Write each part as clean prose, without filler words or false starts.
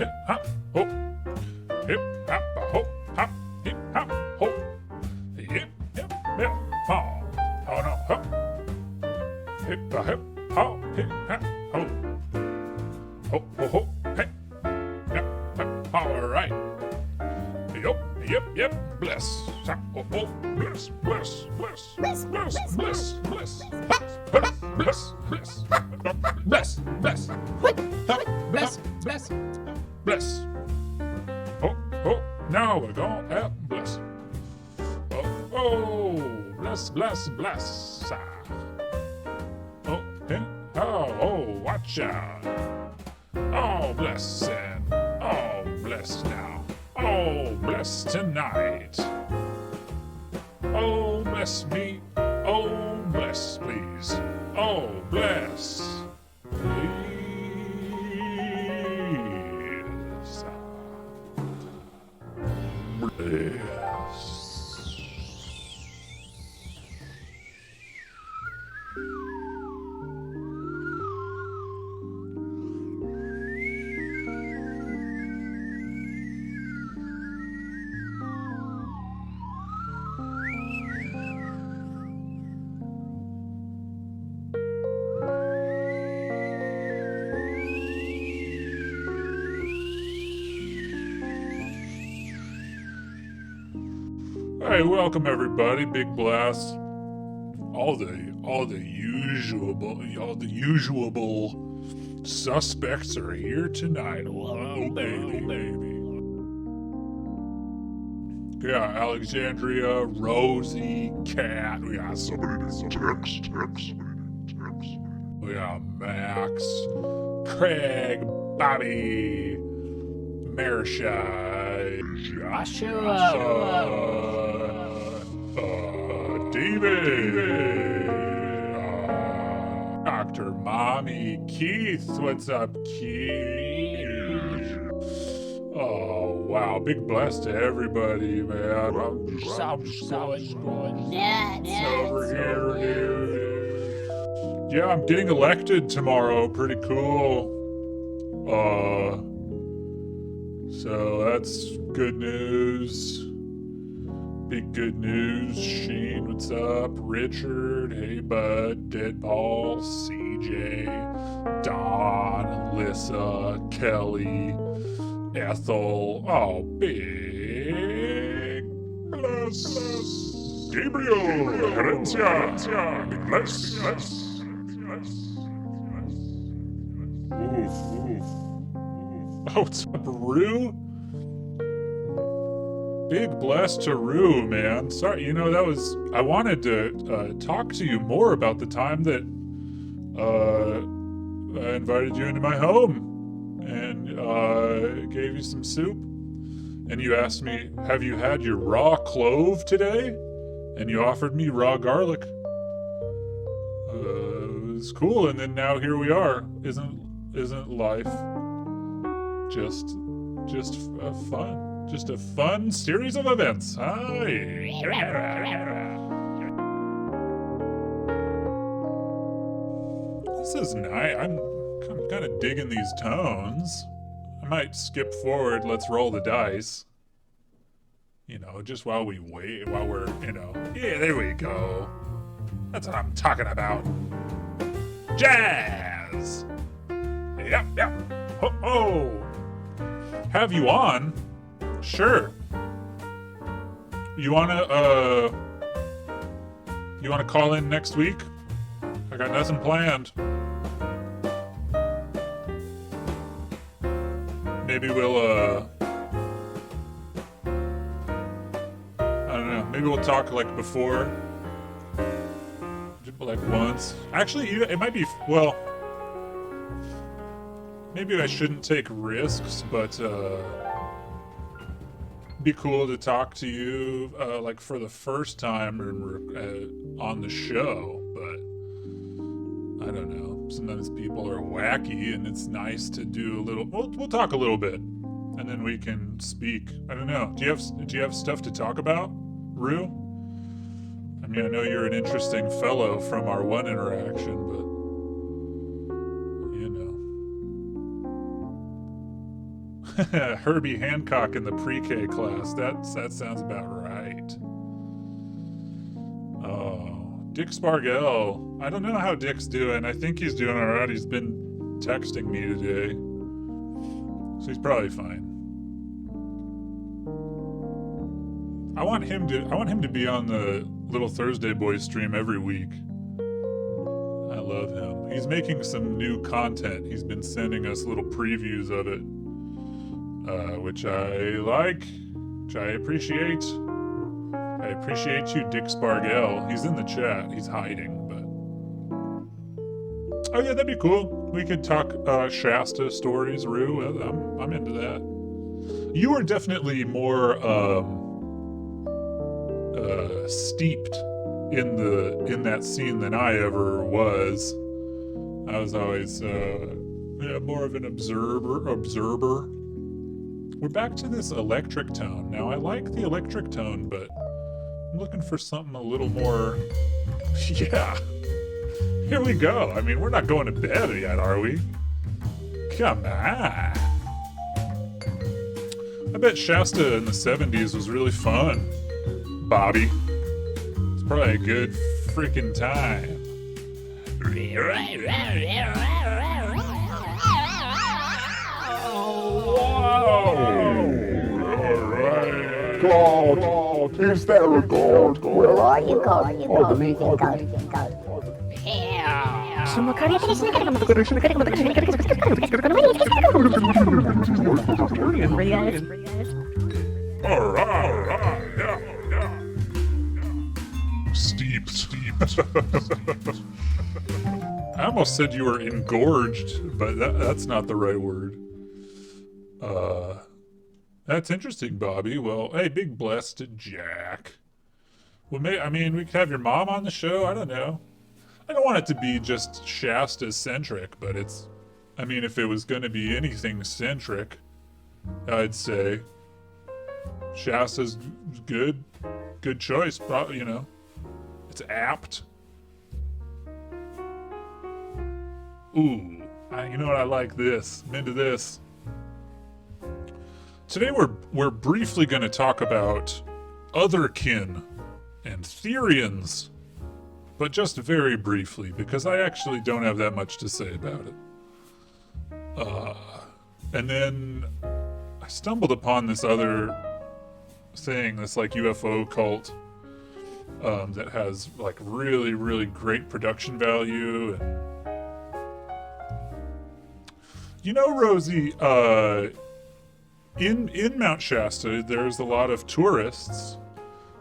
hip, hop, ho. Hip, hop, ho, hop, hip, hop, ho. Hip, hip, hip, ho. Oh no, hop. Hip, hip, ho, hip, hop, ho. Ho, ho, ho, hey. Yep, yep, all right. Yep, bless. Oh, oh, bless, bless, bless, bless, bless, bless, bless, bless, bless, bless, bless, bless, bless, bless. Oh, oh, now we're going to have bless. Oh, oh, bless, bless, bless. Oh, and, oh, watch out. Oh, bless and oh, bless now. Oh, bless tonight. Oh, bless me. Oh, bless, please. Oh, bless. Please. Bless. Hey, welcome everybody. Big blast. All the usual suspects are here tonight. Oh, baby. Yeah, Alexandria, Rosie, Kat. We got somebody to text. We got Max, Craig, Bobby, Marisha, Joshua, David, Dr. Mommy, Keith. What's up, Keith? Oh, wow. Big bless to everybody, man. I'm just going over here, dude. Yeah, I'm getting elected tomorrow. Pretty cool. So that's good news. Big good news. Shane, what's up? Richard, hey bud. Dead Paul, CJ, Don, Alyssa, Kelly, Ethel. Oh, big bless. Gabriel, Herencia, big bless. Oof. Oh, what's up, Rue? Big bless to Rue, man. Sorry, I wanted to talk to you more about the time that I invited you into my home and gave you some soup. And you asked me, have you had your raw clove today? And you offered me raw garlic. It was cool, and then now here we are. Isn't life just fun? Just a fun series of events. This is nice. I'm kind of digging these tones. I might skip forward. Let's roll the dice. Just while we wait, while we're, yeah, there we go. That's what I'm talking about. Jazz. Yep. Oh. Have you on? Sure. You wanna call in next week? I got nothing planned. Maybe we'll I don't know, maybe we'll talk like before. Like once. Actually, it might be, well, maybe I shouldn't take risks, but be cool to talk to you like for the first time on the show, but I don't know. Sometimes people are wacky, and it's nice to do a little. We'll talk a little bit, and then we can speak. I don't know. Do you have stuff to talk about, Rue? I mean, I know you're an interesting fellow from our one interaction, but Herbie Hancock in the pre-K class. That sounds about right. Oh, Dick Spargell. I don't know how Dick's doing. I think he's doing all right. He's been texting me today, so he's probably fine. I want him to be on the Little Thursday Boys stream every week. I love him. He's making some new content. He's been sending us little previews of it, which I like, which I appreciate. I appreciate you, Dick Spargell. He's in the chat. He's hiding, but... Oh yeah, that'd be cool. We could talk Shasta stories, Rue. I'm into that. You are definitely more steeped in that scene than I ever was. I was always more of an observer. We're back to this electric tone. Now I like the electric tone, but I'm looking for something a little more... Yeah. Here we go. I mean, we're not going to bed yet, are we? Come on. I bet Shasta in the 70s was really fun, Bobby. It's probably a good freaking time. God, is there a God? Where are you, God? I believe in God. Alright, yeah. Steep. I almost said you were engorged, but that's not the right word. That's interesting, Bobby. Well, hey, big bless to Jack. Well, we could have your mom on the show. I don't know. I don't want it to be just Shasta-centric, but if it was going to be anything centric, I'd say Shasta's good. Good choice, probably, It's apt. Ooh, you know what? I like this. I'm into this. Today we're briefly going to talk about otherkin and Therians, but just very briefly, because I actually don't have that much to say about it. And then I stumbled upon this other thing, this like UFO cult that has like really, really great production value. And Rosie, in Mount Shasta, there's a lot of tourists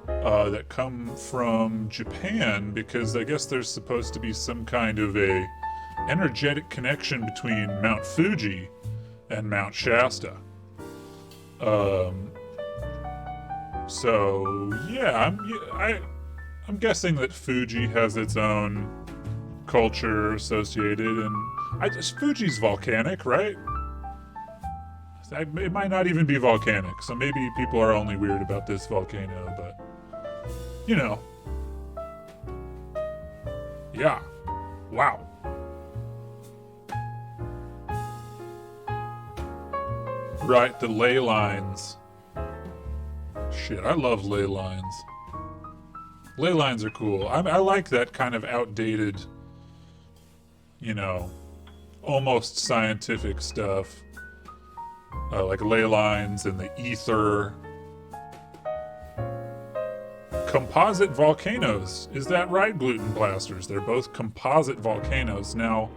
that come from Japan because I guess there's supposed to be some kind of a energetic connection between Mount Fuji and Mount Shasta. So yeah, I'm guessing that Fuji has its own culture associated, and Fuji's volcanic, right? It might not even be volcanic, so maybe people are only weird about this volcano, but yeah, wow. Right, the ley lines. Shit, I love ley lines. Ley lines are cool. I like that kind of outdated, almost scientific stuff. Like ley lines and the ether. Composite volcanoes. Is that right, Gluten Blasters? They're both composite volcanoes. Now,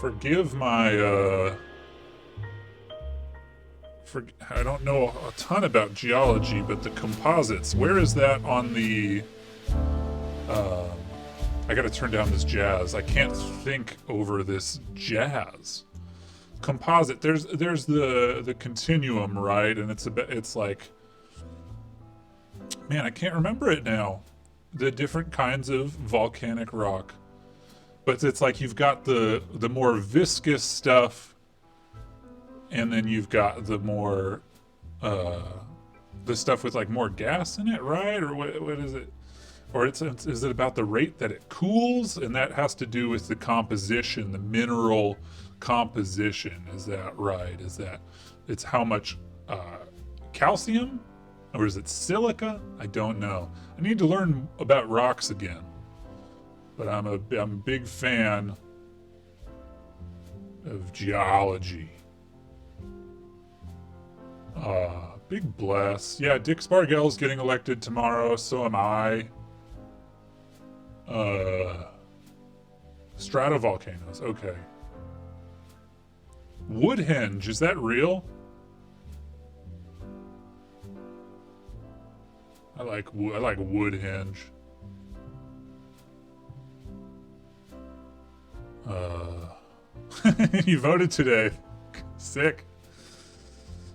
forgive my, I don't know a ton about geology, but the composites, where is that on the... I gotta turn down this jazz. I can't think over this jazz. Composite, there's the continuum, right? And it's like, man, I can't remember it now. The different kinds of volcanic rock. But it's like you've got the more viscous stuff, and then you've got the more the stuff with like more gas in it, right? Or what is it? Or is it about the rate that it cools? And that has to do with the composition, the mineral composition. Is that right? Is that it's how much calcium, or is it silica? I don't know. I need to learn about rocks again. But I'm a big fan of geology. Big bless. Yeah, Dick Spargell's getting elected tomorrow, so am I. Stratovolcanoes, okay. Woodhenge, is that real? I like Woodhenge. You voted today. Sick.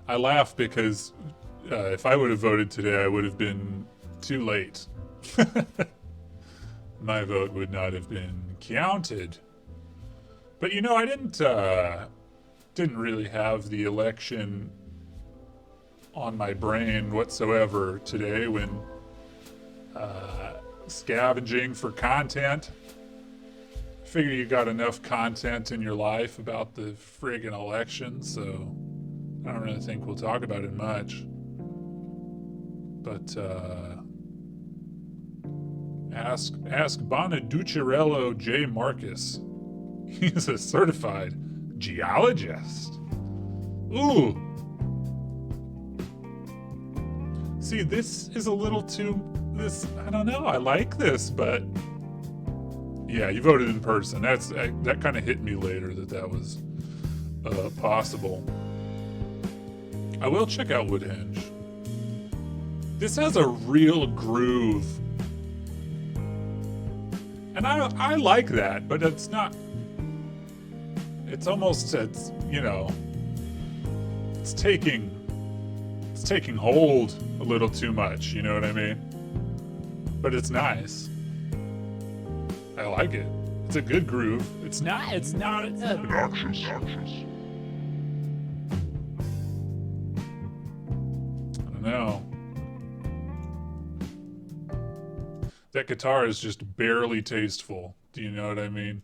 I laugh because if I would have voted today, I would have been too late. My vote would not have been counted. But you know, I didn't really have the election on my brain whatsoever today when scavenging for content. Figure you got enough content in your life about the friggin' election, so I don't really think we'll talk about it much. But ask Bonaducirello J. Marcus. He's a certified geologist. Ooh. See, this is a little too... I don't know, I like this, but... Yeah, you voted in person. That kind of hit me later that was possible. I will check out Woodhenge. This has a real groove. And I like that, but it's not... It's almost, you know... It's taking hold a little too much, you know what I mean? But it's nice. I like it. It's a good groove. It's not Obnoxious. I don't know. That guitar is just barely tasteful. Do you know what I mean?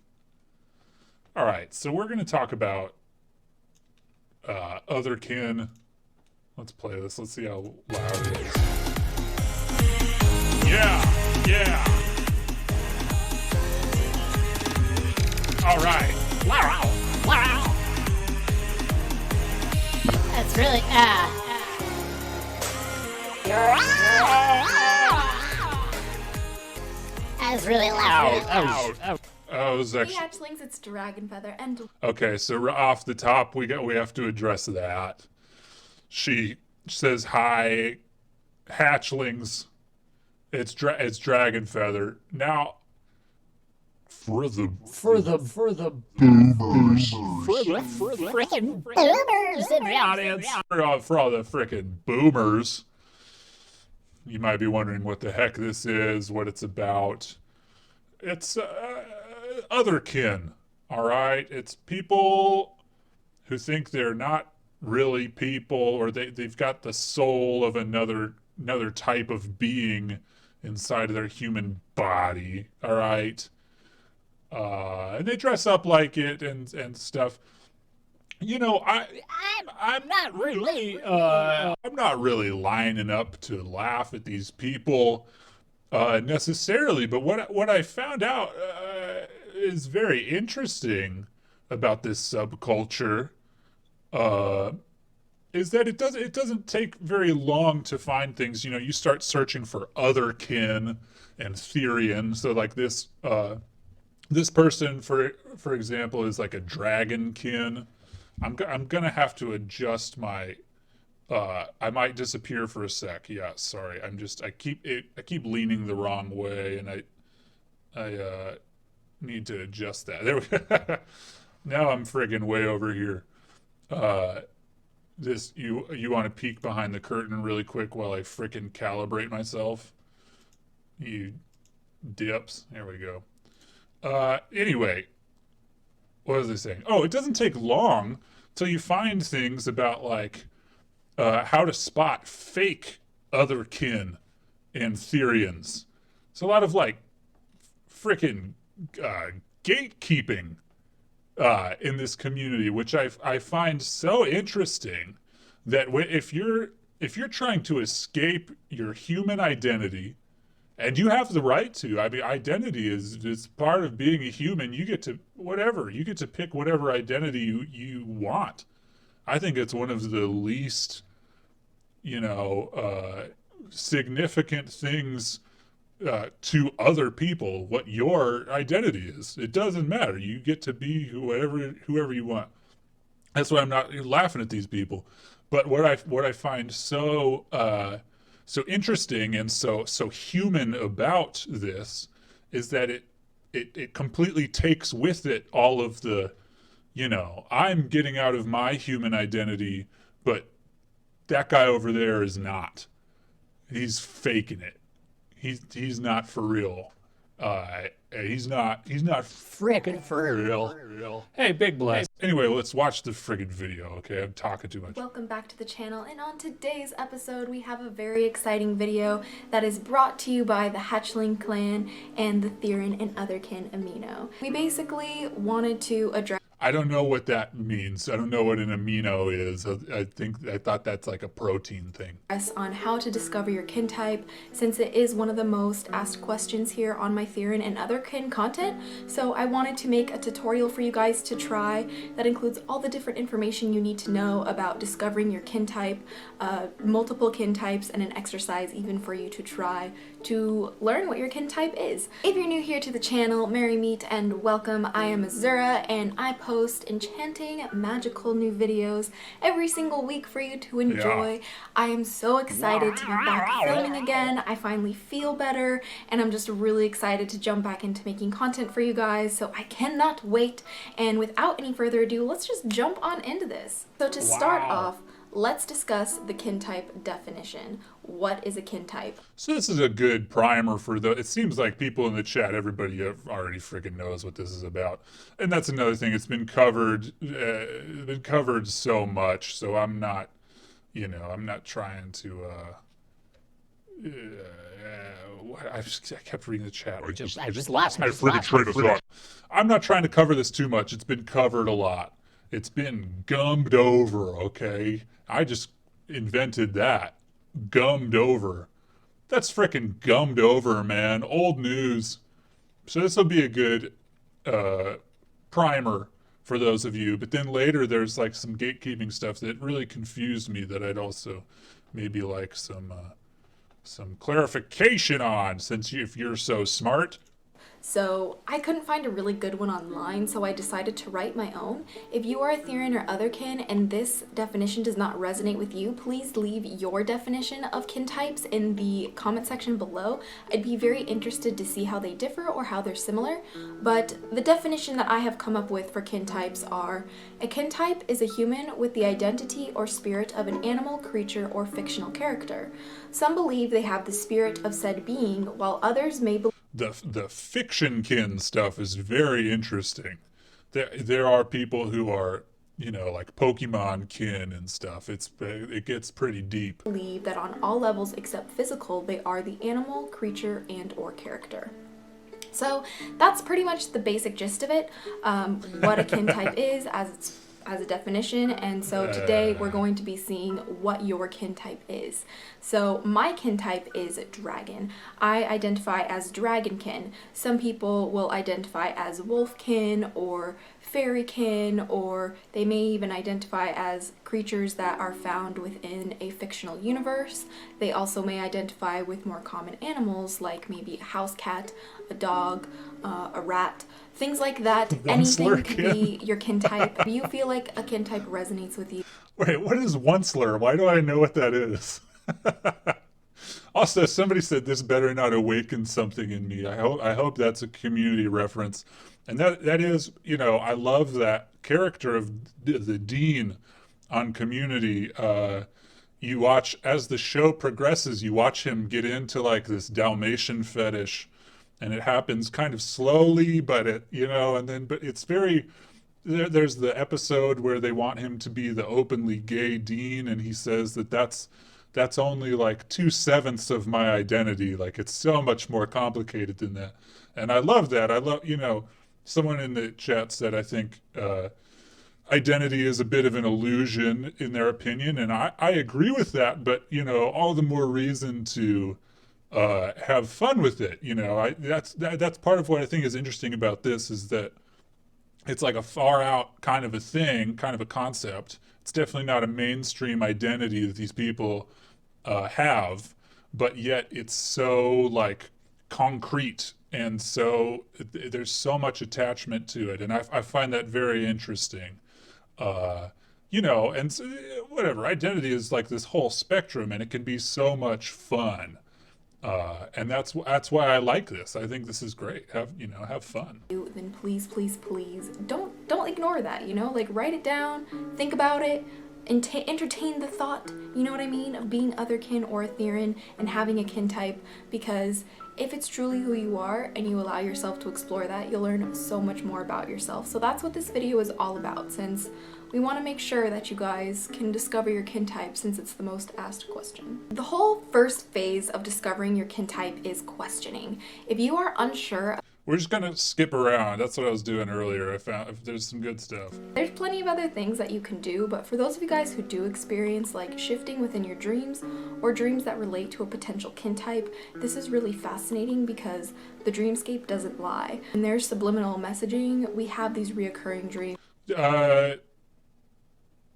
All right, so we're going to talk about Otherkin. Let's play this. Let's see how loud it is. Yeah. All right. Wow. That's really That's really loud. Oh, it was Hey actually hatchlings, it's Dragon Feather and okay. So off the top, we have to address that. She says hi, hatchlings. It's Dragon Feather. Now, for the Frickin' boomers in the audience. for all the frickin' boomers, you might be wondering what the heck this is, what it's about. It's Otherkin, all right? It's people who think they're not really people, or they've got the soul of another type of being inside of their human body, all right? And they dress up like it and stuff. You know, I'm not really lining up to laugh at these people necessarily, but what I found out is very interesting about this subculture is that it doesn't take very long to find things. You know, you start searching for Otherkin and Therian. So like this person, for example, is like a dragonkin. I'm gonna have to adjust my. I might disappear for a sec. Yeah, sorry. I keep leaning the wrong way, and I need to adjust that. There we go. Now I'm friggin' way over here. You want to peek behind the curtain really quick while I frickin' calibrate myself? You dips. There we go. Anyway, what was I saying? Oh, it doesn't take long till you find things about like how to spot fake Otherkin and Therians. It's a lot of like frickin' gatekeeping in this community, which I find so interesting that if you're trying to escape your human identity, and you have the right to. I mean, identity is part of being a human. You get to pick whatever identity you want. I think it's one of the least, significant things to other people what your identity is. It doesn't matter. You get to be whoever you want. That's why I'm not laughing at these people. But what I find so interesting and so human about this is that it completely takes with it all of the, I'm getting out of my human identity, but that guy over there is not. He's faking it. He's not for real. He's not Frickin' for real. Hey, Big Bless. Anyway, let's watch the friggin' video, okay? I'm talking too much. Welcome back to the channel, and on today's episode we have a very exciting video that is brought to you by the Hatchling clan and the Theron and Otherkin amino. We basically wanted to address I don't know what that means. I don't know what an amino is. I thought that's like a protein thing. on how to discover your kin type, since it is one of the most asked questions here on my Theron and Otherkin content. So I wanted to make a tutorial for you guys to try that includes all the different information you need to know about discovering your kin type, multiple kin types, and an exercise even for you to try to learn what your kin type is. If you're new here to the channel, merry meet and welcome. I am Azura, and I post enchanting, magical new videos every single week for you to enjoy. Yeah. I am so excited to be back filming again. I finally feel better, and I'm just really excited to jump back into making content for you guys, so I cannot wait. And without any further ado, let's just jump on into this. So to start off, let's discuss the kin type definition. What is a kin type? So this is a good primer for it seems like people in the chat, everybody already freaking knows what this is about. And that's another thing. It's been covered so much. So I'm not, I'm not trying to, I kept reading the chat. I just lost my freaking train of thought. I'm not trying to cover this too much. It's been covered a lot. It's been gummed over, okay? I just invented that. Gummed over. That's frickin' gummed over, man. Old news. So this will be a good primer for those of you. But then later there's like some gatekeeping stuff that really confused me that I'd also maybe like some clarification on, since if you're so smart. So I couldn't find a really good one online, so I decided to write my own. If you are a Theron or Otherkin and this definition does not resonate with you, please leave your definition of kin types in the comment section below. I'd be very interested to see how they differ or how they're similar. But the definition that I have come up with for kin types are: a kin type is a human with the identity or spirit of an animal, creature, or fictional character. Some believe they have the spirit of said being, while others may believe The fiction kin stuff is very interesting. There are people who are, like Pokemon kin and stuff. It gets pretty deep. that on all levels except physical, they are the animal, creature, and or character. So that's pretty much the basic gist of it, what a kin type is as a definition. And so today we're going to be seeing what your kin type is. So my kin type is dragon. I identify as dragonkin. Some people will identify as wolfkin or fairykin, or they may even identify as creatures that are found within a fictional universe. They also may identify with more common animals like maybe a house cat, a dog, a rat, things like that. Anything could be your kin type. If you feel like a kin type resonates with you. Wait, what is one slur? Why do I know what that is? Also, somebody said this better not awaken something in me. I hope that's a community reference. And that is, I love that character of the Dean on Community. You watch, as the show progresses, you watch him get into like this Dalmatian fetish, and it happens kind of slowly, but but it's very, there's the episode where they want him to be the openly gay Dean, and he says that's only like 2/7 of my identity. Like, it's so much more complicated than that. And I love that. I love, Someone in the chat said, I think identity is a bit of an illusion in their opinion, and I agree with that. But you know, all the more reason to have fun with it. You know, that's part of what I think is interesting about this is that it's like a far out kind of a thing, kind of a concept. It's definitely not a mainstream identity that these people have, but yet it's so like concrete and so there's so much attachment to it, and I find that very interesting. Uh, you know, and so, whatever identity is like this whole spectrum, and it can be so much fun. And that's why I like this. I think this is great. Have fun. Then please, please, please don't ignore that. You know, like write it down, think about it, and entertain the thought. You know what I mean, of being otherkin or ethereal and having a kin type, because if it's truly who you are and you allow yourself to explore that, you'll learn so much more about yourself. So that's what this video is all about, since we want to make sure that you guys can discover your kin type, since it's the most asked question. The whole first phase of discovering your kin type is questioning. If you are unsure, We're just gonna skip around. That's what I was doing earlier. I found if there's some good stuff. there's plenty of other things that you can do, but for those of you guys who do experience like shifting within your dreams or dreams that relate to a potential kin type, this is really fascinating because the dreamscape doesn't lie. And there's subliminal messaging. We have these reoccurring dreams.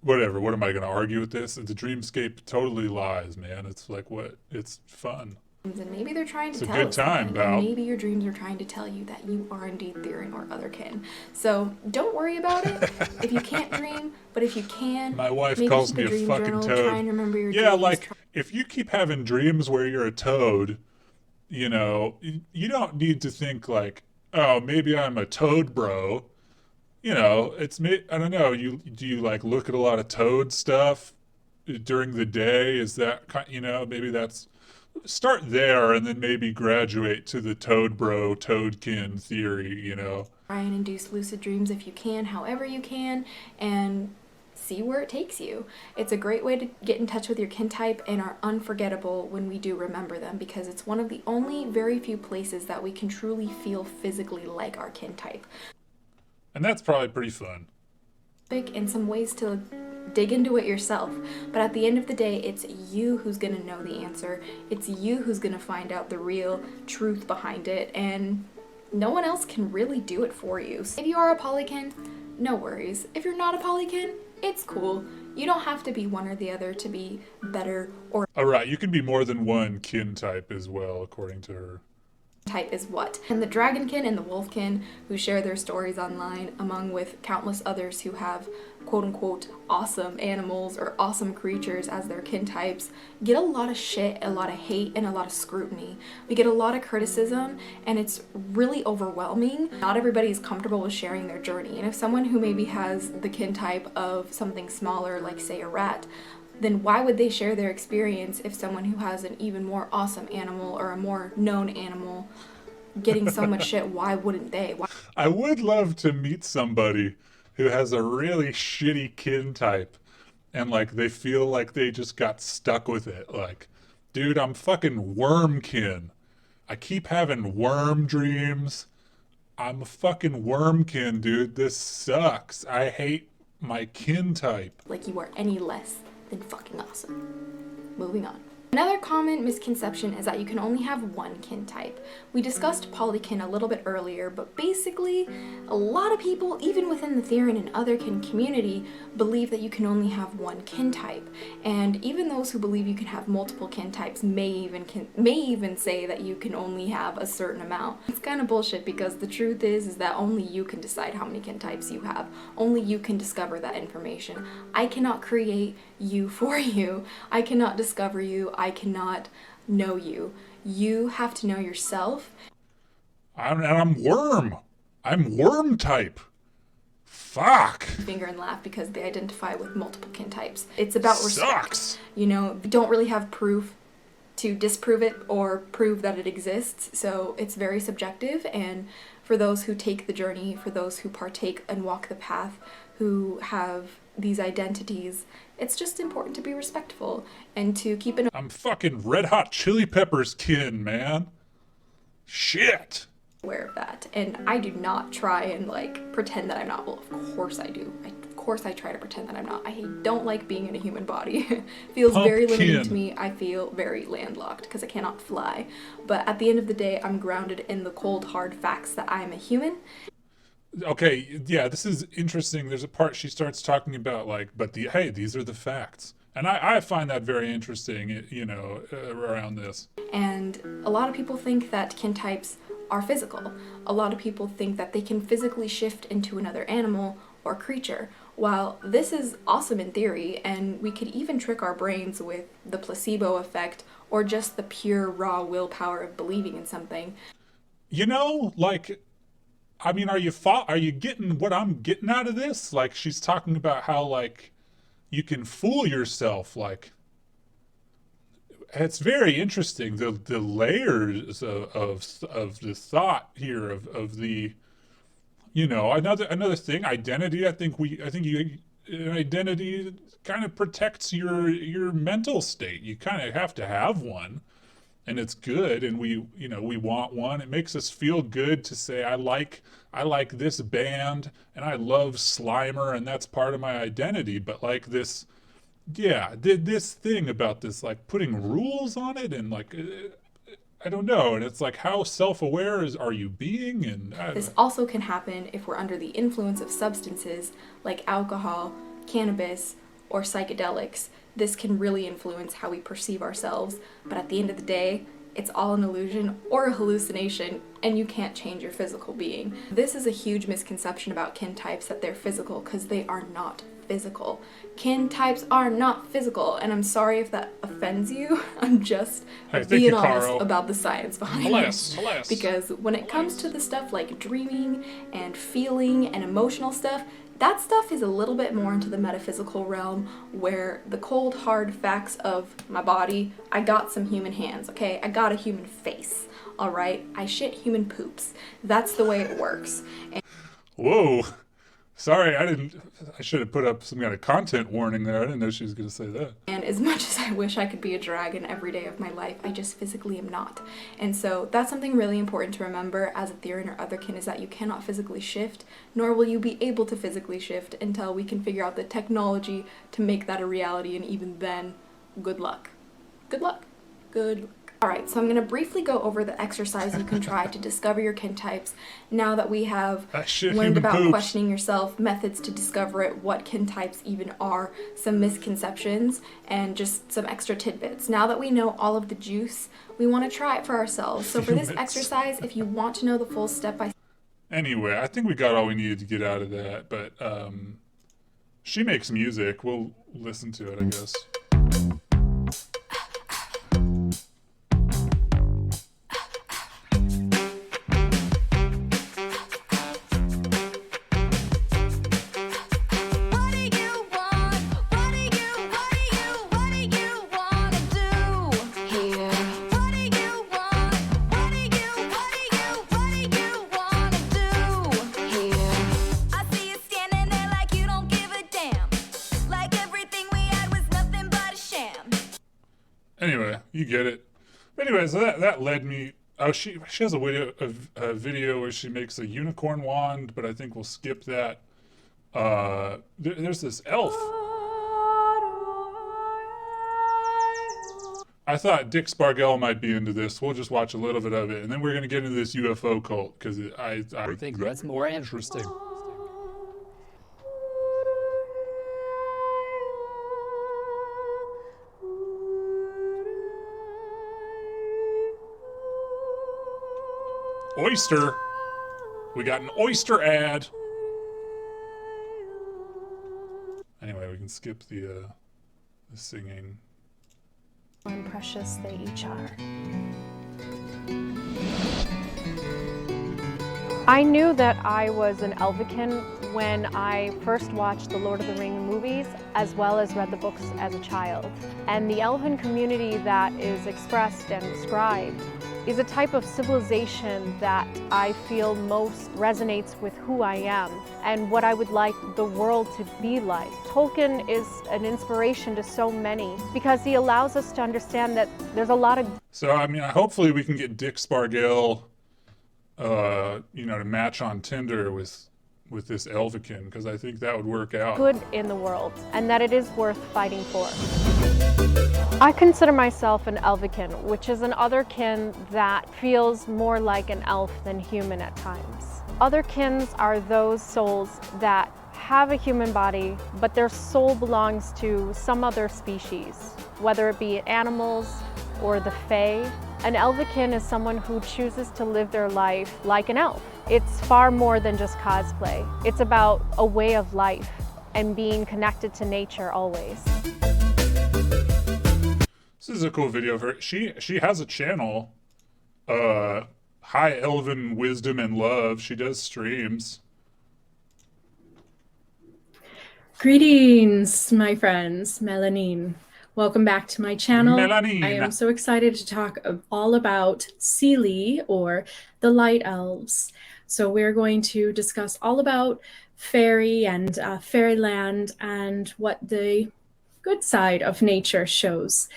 Whatever. What am I gonna argue with this? The dreamscape totally lies, man. It's like what? It's fun. And maybe they're trying to It's a tell good us time, something, Val. and maybe your dreams are trying to tell you that you are indeed Theron or otherkin. So don't worry about it if you can't dream, but if you can, My wife maybe calls keep me a dream fucking journal, toad. try and remember your Yeah, dreams, like if you keep having dreams where you're a toad, you know, you don't need to think like, oh, maybe I'm a toad bro. You know, I don't know. Do you like look at a lot of toad stuff during the day? Is that maybe that's start there and then maybe graduate to the toad bro, toadkin theory, you know. try and induce lucid dreams if you can, however you can, and see where it takes you. It's a great way to get in touch with your kin type and are unforgettable when we do remember them, because it's one of the only very few places that we can truly feel physically like our kin type. And that's probably pretty fun. And some ways to dig into it yourself, but at the end of the day, it's you who's gonna know the answer. It's you who's gonna find out the real truth behind it, and no one else can really do it for you. If you are a polykin, no worries. If you're not a polykin, it's cool. You don't have to be one or the other to be better or All right, you can be more than one kin type as well, according to her. type is what. And the dragonkin and the wolfkin, who share their stories online, among with countless others who have quote-unquote awesome animals or awesome creatures as their kin types, get a lot of shit, a lot of hate, and a lot of scrutiny. We get a lot of criticism, and it's really overwhelming. Not everybody is comfortable with sharing their journey, and if someone who maybe has the kin type of something smaller, like say a rat, then why would they share their experience if someone who has an even more awesome animal or a more known animal getting so much shit, why wouldn't they? I would love to meet somebody who has a really shitty kin type and like they feel like they just got stuck with it. Like, dude, I'm fucking wormkin. I keep having worm dreams. I'm a fucking wormkin, dude. This sucks. I hate my kin type. Like you are any less than fucking awesome. Moving on. Another common misconception is that you can only have one kin type. We discussed polykin a little bit earlier, but basically, a lot of people, even within the Theron and otherkin community, believe that you can only have one kin type. And even those who believe you can have multiple kin types may even say that you can only have a certain amount. It's kind of bullshit, because the truth is that only you can decide how many kin types you have. Only you can discover that information. I cannot create you for you. I cannot discover you. I cannot know you. You have to know yourself. I'm worm. I'm worm type. Fuck. Finger and laugh because they identify with multiple kin types. It's about respect. Sucks. You know, you don't really have proof to disprove it or prove that it exists, so it's very subjective. And for those who take the journey, for those who partake and walk the path, who have these identities, it's just important to be respectful and to keep an I'm fucking Red Hot Chili Peppers kin, man. Shit. aware of that. And I do not try and like pretend that I'm not. Well, of course I do. Of course I try to pretend that I'm not. I don't like being in a human body. It feels very limiting to me. I feel very landlocked because I cannot fly. But at the end of the day, I'm grounded in the cold, hard facts that I am a human. Okay, yeah, this is interesting. There's a part she starts talking about like, but hey, these are the facts. And I find that very interesting, you know, around this. And a lot of people think that kin types are physical. A lot of people think that they can physically shift into another animal or creature. While this is awesome in theory, and we could even trick our brains with the placebo effect or just the pure raw willpower of believing in something. You know, like, I mean, are you getting what I'm getting out of this? Like, she's talking about how like you can fool yourself. Like, it's very interesting the layers of the thought here of the, you know, another thing, identity. I think identity kind of protects your mental state. You kind of have to have one, and it's good, and we want one. It makes us feel good to say I like this band and I love Slimer, and that's part of my identity. But like this, yeah, this thing about this like putting rules on it, and like I don't know, and it's like how self-aware are you being? And this also can happen if we're under the influence of substances like alcohol, cannabis, or psychedelics. This can really influence how we perceive ourselves, but at the end of the day, it's all an illusion or a hallucination, and you can't change your physical being. This is a huge misconception about kin types, that they're physical, because they are not physical. Kin types are not physical, and I'm sorry if that offends you. I'm just being honest about the science behind it. Because when it comes to the stuff like dreaming and feeling and emotional stuff, that stuff is a little bit more into the metaphysical realm, where the cold, hard facts of my body, I got some human hands, okay? I got a human face, all right? I shit human poops. That's the way it works. And whoa. Sorry, I should have put up some kind of content warning there. I didn't know she was going to say that. And as much as I wish I could be a dragon every day of my life, I just physically am not. And so that's something really important to remember as a Theron or otherkin, is that you cannot physically shift, nor will you be able to physically shift until we can figure out the technology to make that a reality, and even then, good luck. Good luck. Good luck. Alright, so I'm going to briefly go over the exercise you can try to discover your kin types now that we have learned about questioning yourself, methods to discover it, what kin types even are, some misconceptions, and just some extra tidbits. Now that we know all of the juice, we want to try it for ourselves. So for this exercise, if you want to know the full step-by-step... Anyway, I think we got all we needed to get out of that, but she makes music. We'll listen to it, I guess. Anyway, you get it. But anyway, so that led me. Oh, she has a video where she makes a unicorn wand, but I think we'll skip that. There's this elf. I thought Dick Spargell might be into this. We'll just watch a little bit of it, and then we're gonna get into this UFO cult, because I think that's more interesting. Oyster. We got an oyster ad. Anyway, we can skip the singing. And precious they each are. I knew that I was an Elvikin when I first watched the Lord of the Rings movies, as well as read the books as a child. And the Elven community that is expressed and described is a type of civilization that I feel most resonates with who I am and what I would like the world to be like. Tolkien is an inspiration to so many because he allows us to understand that there's a lot of... So, I mean, hopefully we can get Dick Spargell to match on Tinder with this Elvikin, because I think that would work out. Good in the world, and that it is worth fighting for. I consider myself an Elvikin, which is an otherkin that feels more like an elf than human at times. Otherkins are those souls that have a human body, but their soul belongs to some other species, whether it be animals or the Fae. An Elvikin is someone who chooses to live their life like an elf. It's far more than just cosplay. It's about a way of life and being connected to nature always. This is a cool video of her. She has a channel, High Elven Wisdom and Love. She does streams. Greetings, my friends. Melanine. Welcome back to my channel. Melanine. I am so excited to talk all about Seelie, or the Light Elves. So we're going to discuss all about fairy and fairyland and what the good side of nature shows.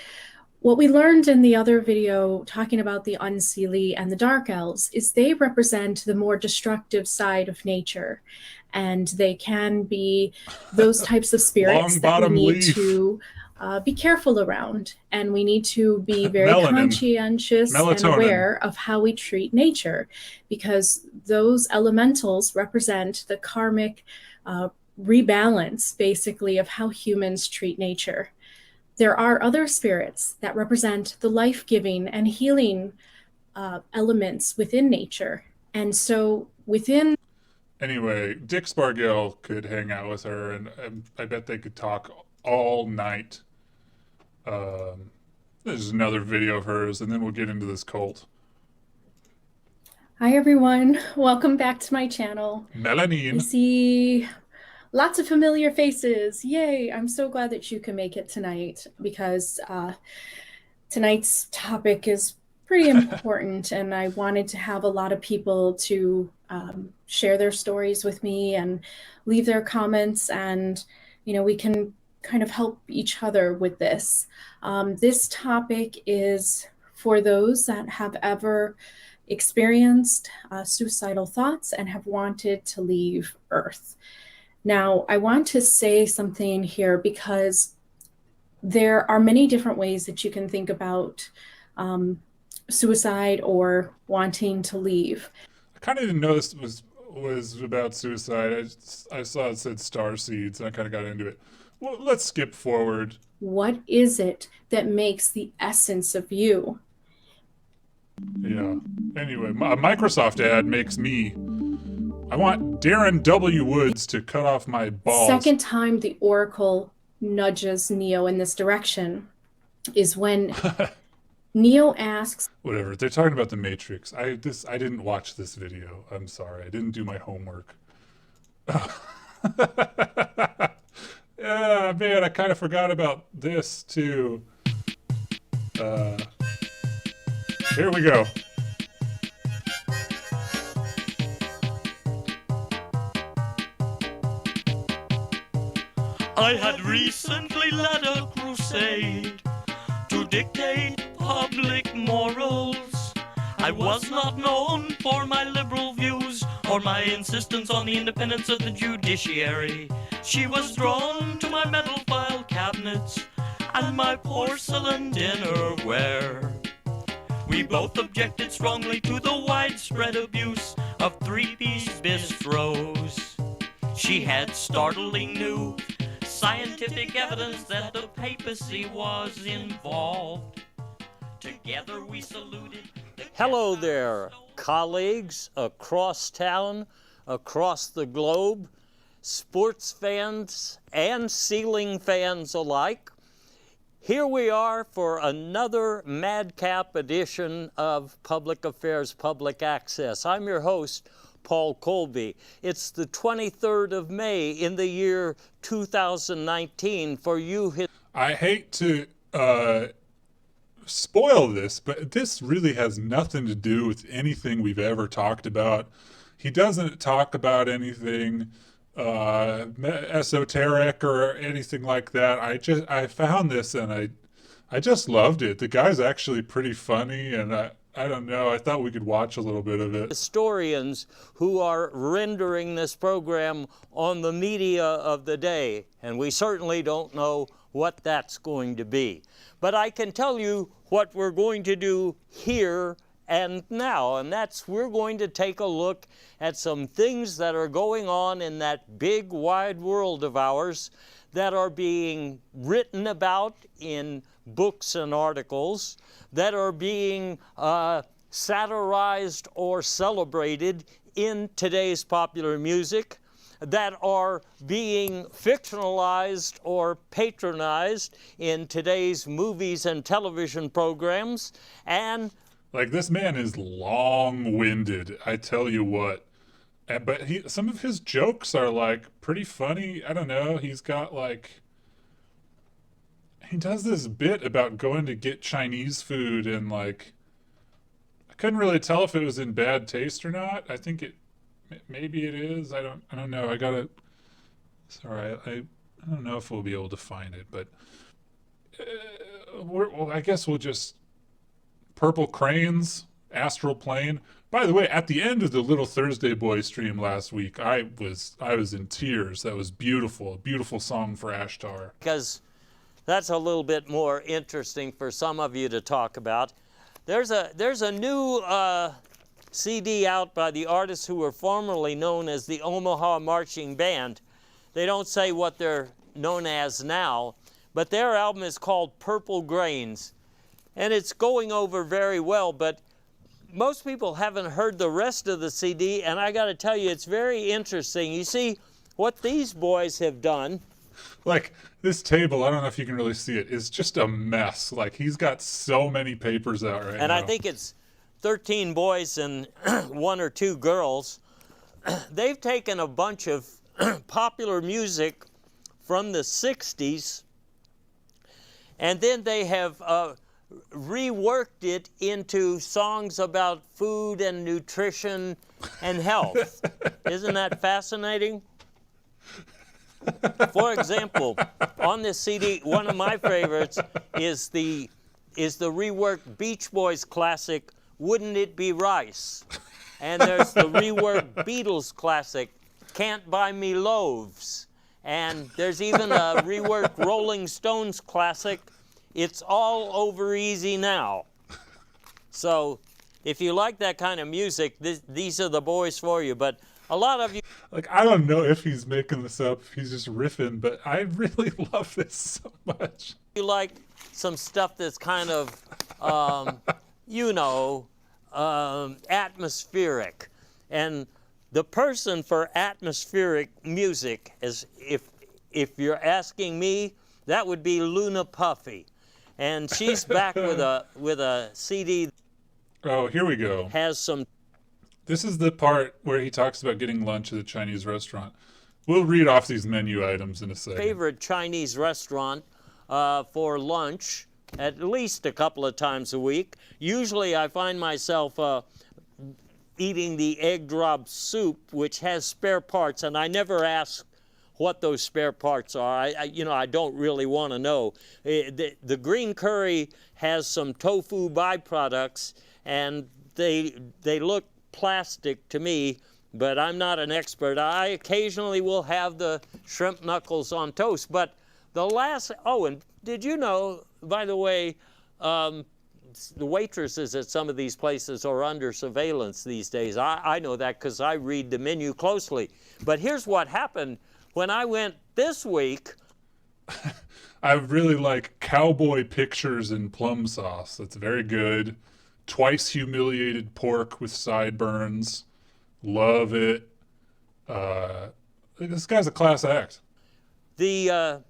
What we learned in the other video talking about the Unseelie and the Dark Elves is they represent the more destructive side of nature. And they can be those types of spirits that we need to be careful around. And we need to be very conscientious and aware of how we treat nature, because those elementals represent the karmic rebalance, basically, of how humans treat nature. There are other spirits that represent the life-giving and healing elements within nature. And so within... Anyway, Dick Spargell could hang out with her, and I bet they could talk all night. There's another video of hers, and then we'll get into this cult. Hi, everyone. Welcome back to my channel. Melanine. I see lots of familiar faces. Yay. I'm so glad that you can make it tonight, because tonight's topic is pretty important, and I wanted to have a lot of people to share their stories with me and leave their comments, and we can kind of help each other with this. This topic is for those that have ever experienced suicidal thoughts and have wanted to leave Earth. Now, I want to say something here, because there are many different ways that you can think about suicide or wanting to leave. I kind of didn't know this was about suicide. I saw it said star seeds, and I kind of got into it. Well, let's skip forward. What is it that makes the essence of you? Yeah. Anyway, a Microsoft ad makes me... I want Darren W. Woods to cut off my balls. Second time the Oracle nudges Neo in this direction is when Neo asks... Whatever, they're talking about the Matrix. I didn't watch this video. I'm sorry, I didn't do my homework. Yeah, man, I kind of forgot about this too. Here we go. I had recently led a crusade to dictate public morals. I was not known for my liberal views or my insistence on the independence of the judiciary. She was drawn to my metal file cabinets and my porcelain dinnerware. We both objected strongly to the widespread abuse of three-piece bistros. She had startling new scientific evidence that the papacy was involved. Together we saluted. Hello there, colleagues across town, across the globe, sports fans and ceiling fans alike. Here we are for another madcap edition of Public Affairs Public Access. I'm your host, Paul Colby. It's the 23rd of May in the year 2019 for you. I hate to spoil this, but this really has nothing to do with anything we've ever talked about. He doesn't talk about anything esoteric or anything like that. I found this and I just loved it. The guy's actually pretty funny, and I don't know. I thought we could watch a little bit of it. Historians who are rendering this program on the media of the day, and we certainly don't know what that's going to be. But I can tell you what we're going to do here and now, and that's we're going to take a look at some things that are going on in that big wide world of ours that are being written about in books and articles, that are being satirized or celebrated in today's popular music, that are being fictionalized or patronized in today's movies and television programs, and Like, this man is long-winded, I tell you what. But some of his jokes are, like, pretty funny. I don't know. He's got, like... He does this bit about going to get Chinese food and, like... I couldn't really tell if it was in bad taste or not. I think it... Maybe it is. I don't know. I gotta... Sorry, I don't know if we'll be able to find it, but... well, I guess we'll just... Purple Cranes, Astral Plane. By the way, at the end of the Little Thursday Boy stream last week, I was in tears. That was beautiful. A beautiful song for Ashtar. because that's a little bit more interesting for some of you to talk about. There's a new CD out by the artists who were formerly known as the Omaha Marching Band. They don't say what they're known as now, but their album is called Purple Grains. And it's going over very well, but most people haven't heard the rest of the CD, and I got to tell you, it's very interesting. You see, what these boys have done. Like, this table, I don't know if you can really see it, is just a mess. Like, he's got so many papers out right now. And I think it's 13 boys and 1 or 2 girls. They've taken a bunch of popular music from the 60s, and then they have reworked it into songs about food and nutrition and health. Isn't that fascinating? For example, on this CD, one of my favorites is the reworked Beach Boys classic, Wouldn't It Be Rice? And there's the reworked Beatles classic, Can't Buy Me Loaves. And there's even a reworked Rolling Stones classic, It's All Over Easy Now. So if you like that kind of music, these are the boys for you. But a lot of you... Like, I don't know if he's making this up, if he's just riffing, but I really love this so much. You like some stuff that's kind of, atmospheric. And the person for atmospheric music, is, if you're asking me, that would be Luna Puffy. And she's back with a CD. Oh, here we go. Has some... This is the part where he talks about getting lunch at a Chinese restaurant. We'll read off these menu items in a second. Favorite Chinese restaurant for lunch at least a couple of times a week. Usually I find myself eating the egg drop soup, which has spare parts, and I never ask what those spare parts are. I don't really want to know. The green curry has some tofu byproducts, and they look plastic to me, but I'm not an expert. I occasionally will have the shrimp knuckles on toast. But the last, and did you know, by the way, the waitresses at some of these places are under surveillance these days. I know that because I read the menu closely. But here's what happened when I went this week. I really like cowboy pictures in plum sauce. That's very good. Twice humiliated pork with sideburns. Love it. This guy's a class act. The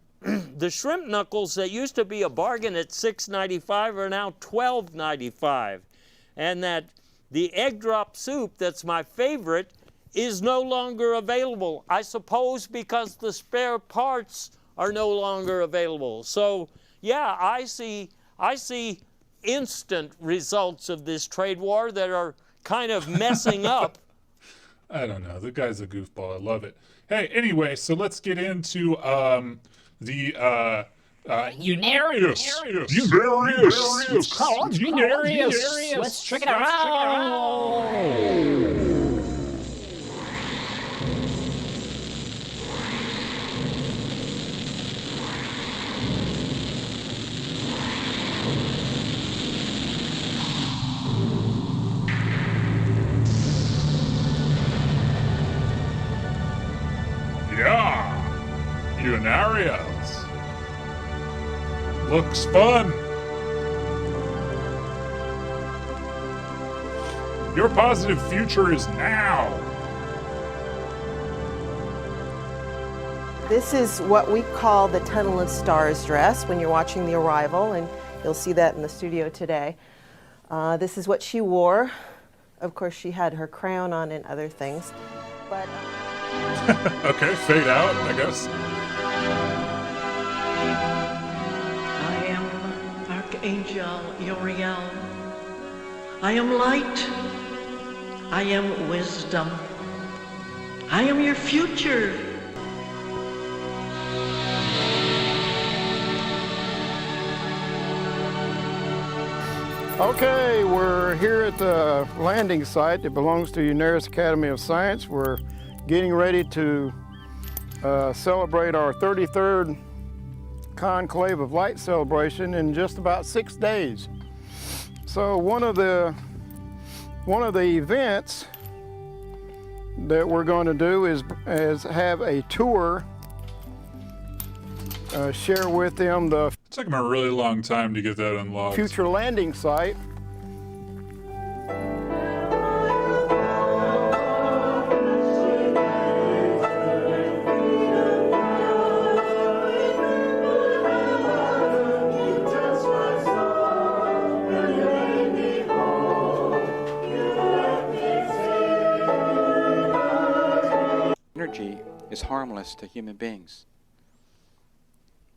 shrimp knuckles that used to be a bargain at $6.95 are now $12.95. And that the egg drop soup that's my favorite is no longer available. I suppose because the spare parts are no longer available. So yeah, I see instant results of this trade war that are kind of messing up. I don't know. The guy's a goofball. I love it. Hey, anyway, so let's get into the Unarius. Unarius. Called Unarius. Let's check it out. Yeah. Unarians. Looks fun. Your positive future is now. This is what we call the Tunnel of Stars dress when you're watching The Arrival, and you'll see that in the studio today. This is what she wore. Of course, she had her crown on and other things. But Okay, fade out, I guess. I am Archangel Uriel. I am light. I am wisdom. I am your future. Okay, we're here at the landing site. It belongs to Unarius Academy of Science. We're getting ready to celebrate our 33rd Conclave of Light celebration in just about 6 days. So one of the events that we're going to do is have a tour, share with them the It took him a really long time to get that unlocked. future landing site. Energy is harmless to human beings.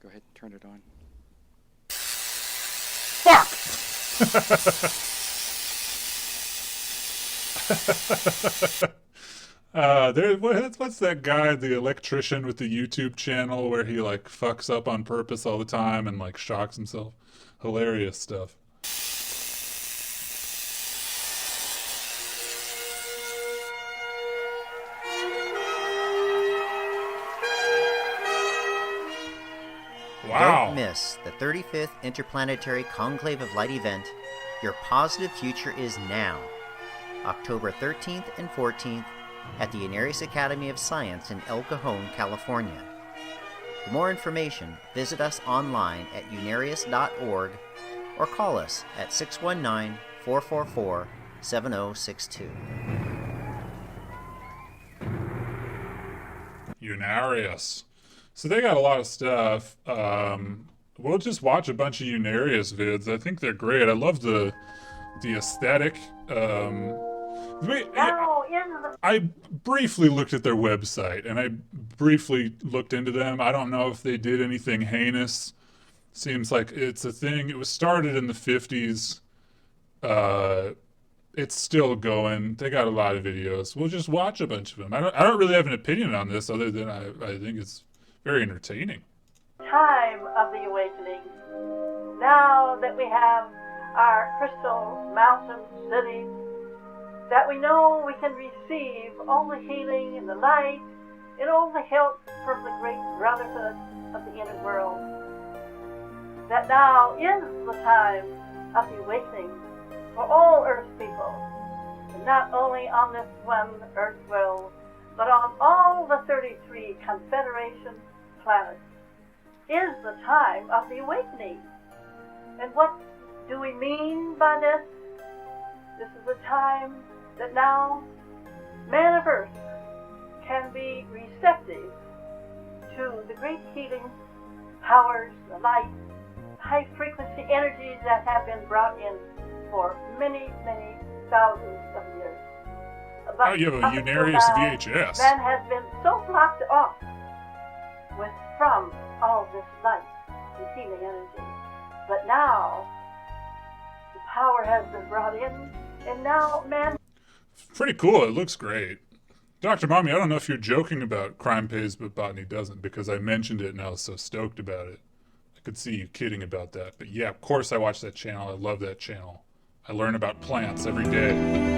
Go ahead and turn it on. Fuck! What's that guy, the electrician with the YouTube channel where he like fucks up on purpose all the time and like shocks himself? Hilarious stuff. Wow. Don't miss the 35th Interplanetary Conclave of Light event. Your positive future is now. October 13th and 14th at the Unarius Academy of Science in El Cajon, California. For more information, visit us online at unarius.org or call us at 619-444-7062. Unarius. So they got a lot of stuff. We'll just watch a bunch of Unarius vids. I think they're great. I love the aesthetic. I briefly looked at their website and I briefly looked into them. I don't know if they did anything heinous. Seems like it's a thing. It was started in the 50s. It's still going. They got a lot of videos. We'll just watch a bunch of them. I don't really have an opinion on this other than I think it's very entertaining. Time of the awakening. Now that we have our crystal mountain cities, that we know we can receive all the healing and the light and all the help from the great brotherhood of the inner world. That now is the time of the awakening for all Earth people, and not only on this one Earth world, but on all the 33 Confederation planets, is the time of the awakening. And what do we mean by this? This is a time that now man of Earth can be receptive to the great healing powers, the light, high frequency energies that have been brought in for many, many thousands of years. But oh, you have a Unarius VHS. Man has been so blocked off from all this light and healing energy. But now, the power has been brought in, and now man... Pretty cool. It looks great. Dr. Mommy, I don't know if you're joking about crime pays but botany doesn't, because I mentioned it and I was so stoked about it. I could see you kidding about that. But yeah, of course I watch that channel. I love that channel. I learn about plants every day.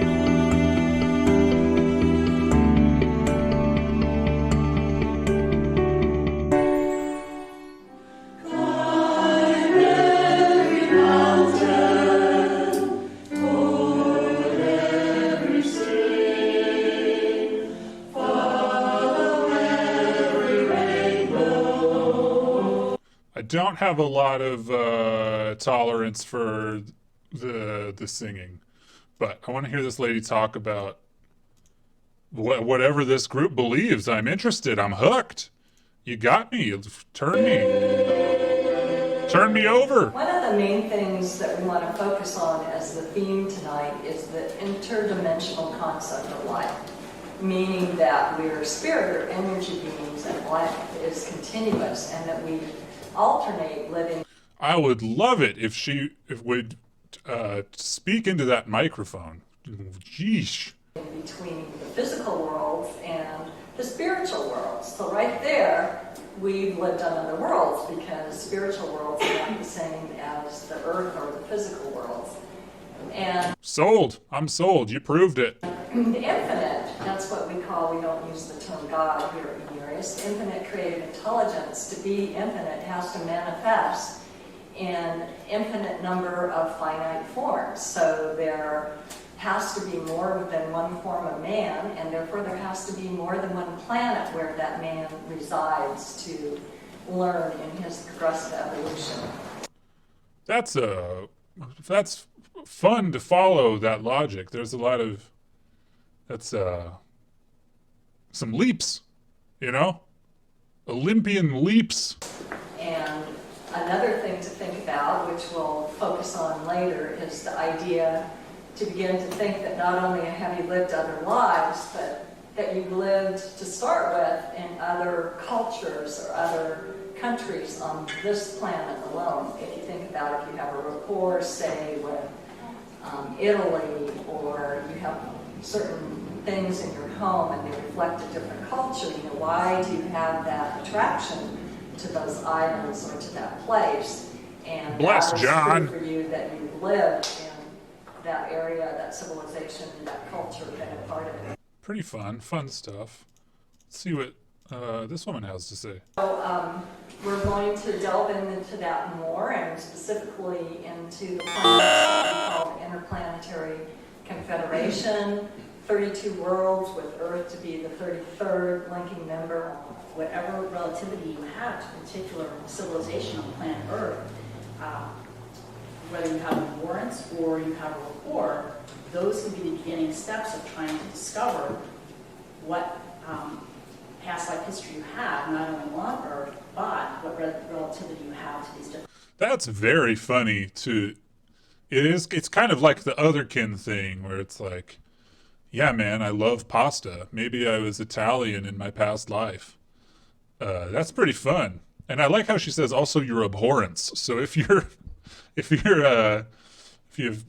I don't have a lot of tolerance for the singing, but I want to hear this lady talk about whatever this group believes. I'm interested. I'm hooked. You got me. Turn me over. One of the main things that we want to focus on as the theme tonight is the interdimensional concept of life, meaning that we're spirit or energy beings and life is continuous, and that we alternate living. I would love it if she would speak into that microphone. Jeesh. Between the physical worlds and the spiritual worlds. So right there, we've lived on other worlds because spiritual worlds are not the same as the earth or the physical worlds. And Sold. I'm sold. You proved it. the infinite, that's what we call, we don't use the term God here at Unarius, infinite creative intelligence. To be infinite has to manifest in infinite number of finite forms. So there has to be more than one form of man, and therefore there has to be more than one planet where that man resides to learn in his progressive evolution. That's fun to follow that logic. There's a lot of some leaps, you know? Olympian leaps. And another thing to think about, which we'll focus on later, is the idea to begin to think that not only have you lived other lives, but that you've lived to start with in other cultures or other countries on this planet alone. If you think about if you have a rapport, say, with Italy, or you have certain things in your home and they reflect a different culture, you know, why do you have that attraction to those islands or to that place? And Bless that is John. true for you that you've lived in that area, that civilization, that culture, been a part of it. Pretty fun stuff. Let's see what this woman has to say. So we're going to delve into that more, and specifically into the planets that we call the Interplanetary Confederation, 32 worlds, with Earth to be the 33rd linking member. Whatever relativity you have to a particular civilization on planet Earth, whether you have abhorrence or you have a rapport, those can be the beginning steps of trying to discover what past life history you have, not only on Earth, but what relativity you have to these different. That's very funny it's kind of like the otherkin thing where it's like, yeah, man, I love pasta. Maybe I was Italian in my past life. That's pretty fun. And I like how she says also your abhorrence. So if you have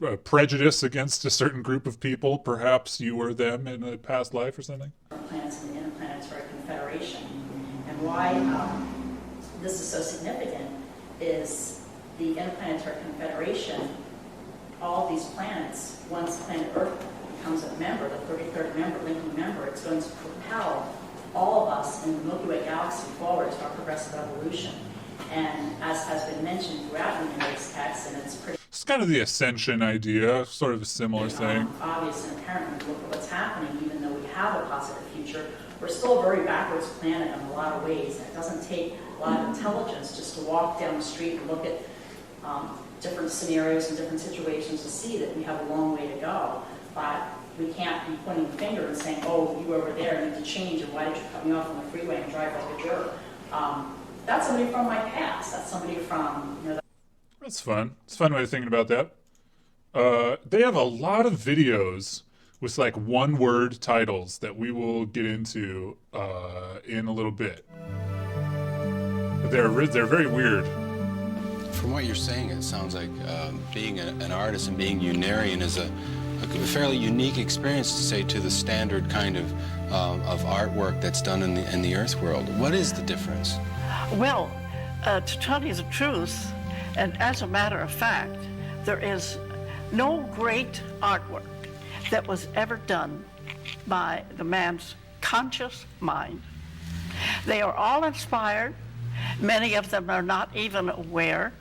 a prejudice against a certain group of people, perhaps you were them in a past life or something. Planets in the Interplanetary Confederation. And why this is so significant is the Interplanetary Confederation, all these planets, once planet Earth becomes a member, the 33rd member, linking member, it's going to propel all of us in the Milky Way galaxy forward to our progressive evolution. And as has been mentioned throughout Unarius text, and it's pretty It's kind of the ascension idea, sort of a similar thing. obvious and apparent when you look at what's happening, even though we have a positive future, we're still a very backwards planet in a lot of ways. And it doesn't take a lot of intelligence just to walk down the street and look at different scenarios and different situations to see that we have a long way to go. But we can't be pointing the finger and saying, oh, you over there need to change, and why did you cut me off on the freeway and drive like a jerk? That's somebody from my past. That's somebody from, you know. That's fun. It's a fun way of thinking about that. They have a lot of videos with like one-word titles that we will get into in a little bit. But they're very weird. From what you're saying, it sounds like being an artist and being Unarian is a fairly unique experience, to say, to the standard kind of artwork that's done in the Earth world. What is the difference? Well, To tell you the truth, and as a matter of fact, there is no great artwork that was ever done by the man's conscious mind. They are all inspired. Many of them are not even aware.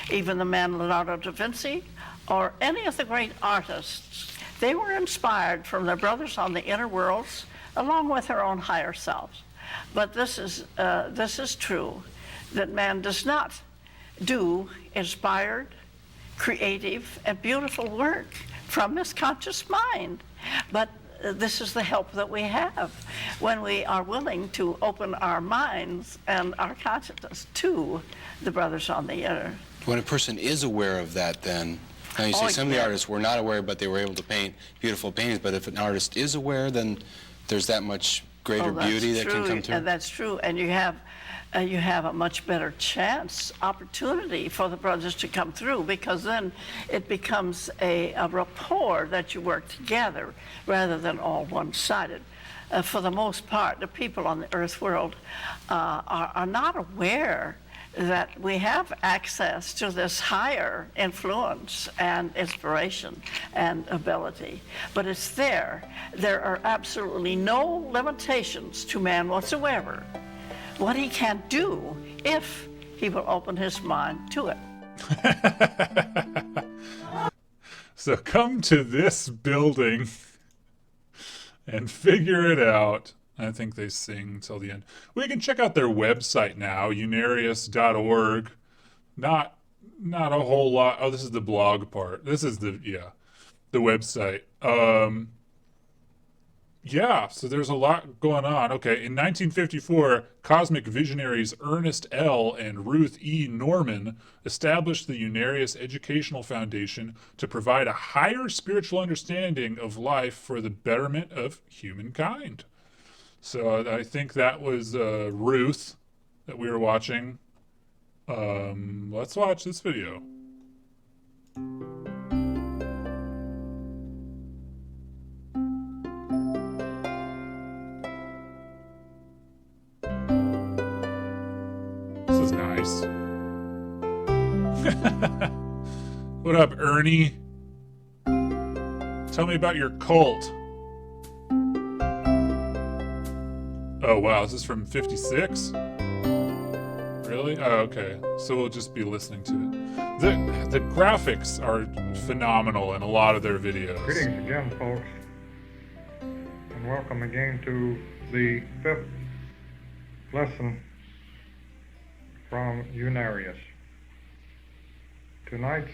Even the man Leonardo da Vinci or any of the great artists, they were inspired from their brothers on the inner worlds along with their own higher selves. But this is true, that man does not do inspired, creative, and beautiful work from his conscious mind. But this is the help that we have when we are willing to open our minds and our consciousness to the brothers on the inner. When a person is aware of that, then, now you say some of the artists were not aware, but they were able to paint beautiful paintings, but if an artist is aware, then there's that much greater beauty that can come through? And that's true, and you have a much better chance, opportunity for the brothers to come through, because then it becomes a rapport that you work together rather than all one-sided. For the most part, the people on the earth world are not aware that we have access to this higher influence and inspiration and ability. But it's there. There are absolutely no limitations to man whatsoever, what he can do if he will open his mind to it. So come to this building and figure it out. I think they sing till the end. We can check out their website now, unarius.org. Not a whole lot. Oh, this is the blog part. This is the website. Yeah, so there's a lot going on. Okay, in 1954, cosmic visionaries Ernest L. and Ruth E. Norman established the Unarius Educational Foundation to provide a higher spiritual understanding of life for the betterment of humankind. So I think that was Ruth that we were watching. Let's watch this video. This is nice. What up, Ernie? Tell me about your cult. Oh, wow, this is from 56? Really? Oh, okay. So we'll just be listening to it. The graphics are phenomenal in a lot of their videos. Greetings again, folks, and welcome again to the 5th lesson from Unarius. Tonight's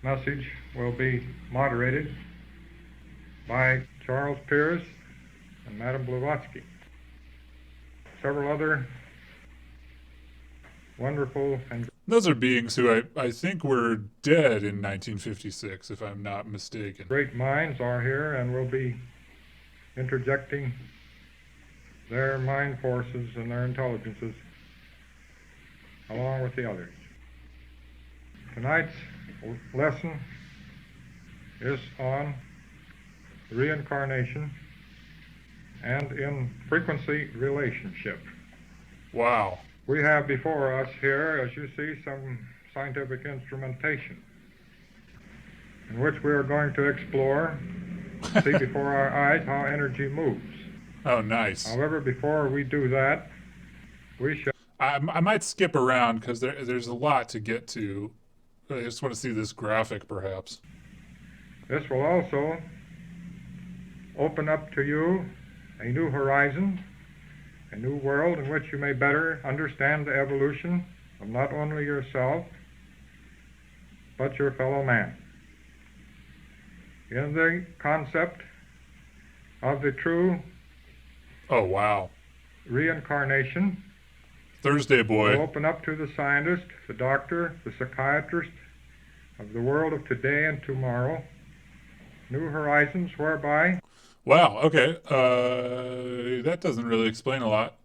message will be moderated by Charles Pierce and Madame Blavatsky. Several other wonderful and... Those are beings who I think were dead in 1956, if I'm not mistaken. Great minds are here and will be interjecting their mind forces and their intelligences along with the others. Tonight's lesson is on reincarnation and in frequency relationship. Wow. We have before us here, as you see, some scientific instrumentation in which we are going to explore, see before our eyes how energy moves. Oh, nice. However, before we do that, we shall... I might skip around because there's a lot to get to. I just want to see this graphic, perhaps. This will also open up to you a new horizon, a new world in which you may better understand the evolution of not only yourself, but your fellow man. In the concept of the true reincarnation, Thursday boy, will open up to the scientist, the doctor, the psychiatrist of the world of today and tomorrow, new horizons whereby... Wow, okay. That doesn't really explain a lot.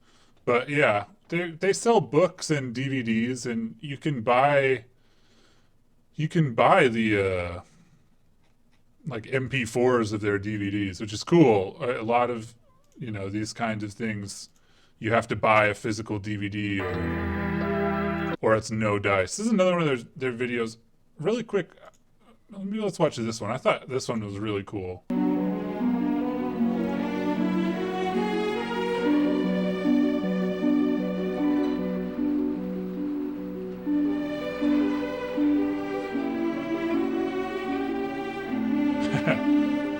But yeah, they sell books and DVDs, and you can buy the like MP4s of their DVDs, which is cool. A lot of, these kinds of things, you have to buy a physical DVD or or it's no dice. This is another one of their videos. Really quick, maybe let's watch this one. I thought this one was really cool.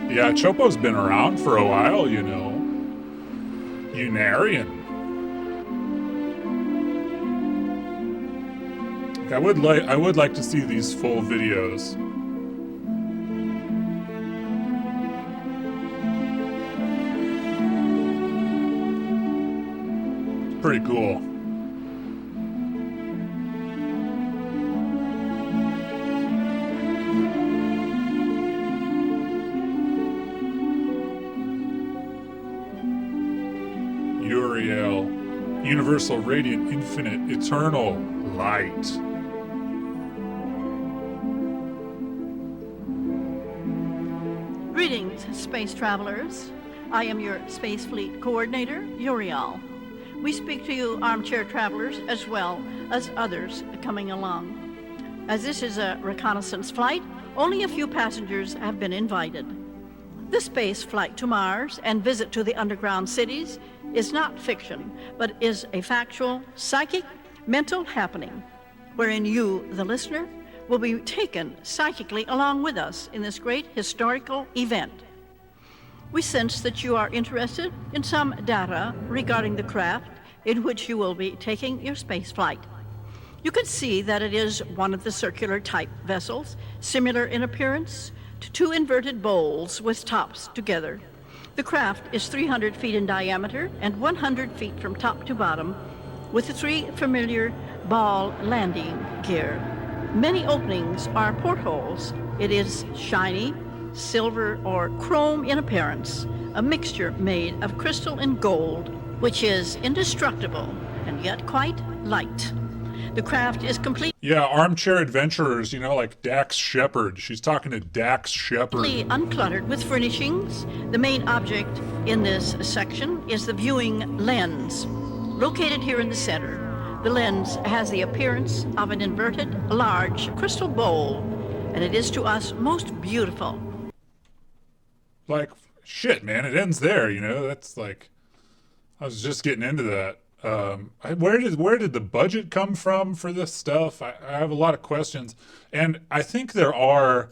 Yeah, Chopo's been around for a while, you know. Unarian. I would like to see these full videos. Pretty cool. Uriel, universal, radiant, infinite, eternal light. Greetings, space travelers. I am your space fleet coordinator, Uriel. We speak to you armchair travelers as well as others coming along. As this is a reconnaissance flight, only a few passengers have been invited. The space flight to Mars and visit to the underground cities is not fiction, but is a factual, psychic, mental happening, wherein you, the listener, will be taken psychically along with us in this great historical event. We sense that you are interested in some data regarding the craft in which you will be taking your space flight. You can see that it is one of the circular type vessels, similar in appearance to two inverted bowls with tops together. The craft is 300 feet in diameter and 100 feet from top to bottom, with the three familiar ball landing gear. Many openings are portholes. It is shiny, silver or chrome in appearance, a mixture made of crystal and gold, which is indestructible and yet quite light. The craft is complete. Yeah, armchair adventurers, you know, like Dax Shepard. She's talking to Dax Shepard. Uncluttered with furnishings. The main object in this section is the viewing lens, located here in the center. The lens has the appearance of an inverted, large crystal bowl, and it is to us most beautiful. Like, shit, man, it ends there, you know? That's like, I was just getting into that. Where did the budget come from for this stuff? I have a lot of questions, and I think there are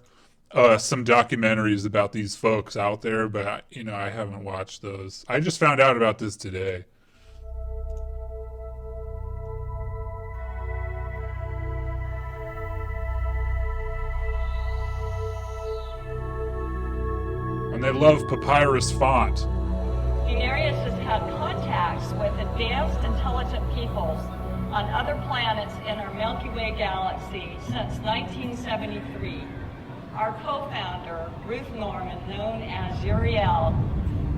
some documentaries about these folks out there, but I haven't watched those. I just found out about this today. And they love papyrus font. UNARIANS has had contacts with advanced intelligent peoples on other planets in our Milky Way galaxy since 1973. Our co-founder, Ruth Norman, known as Uriel,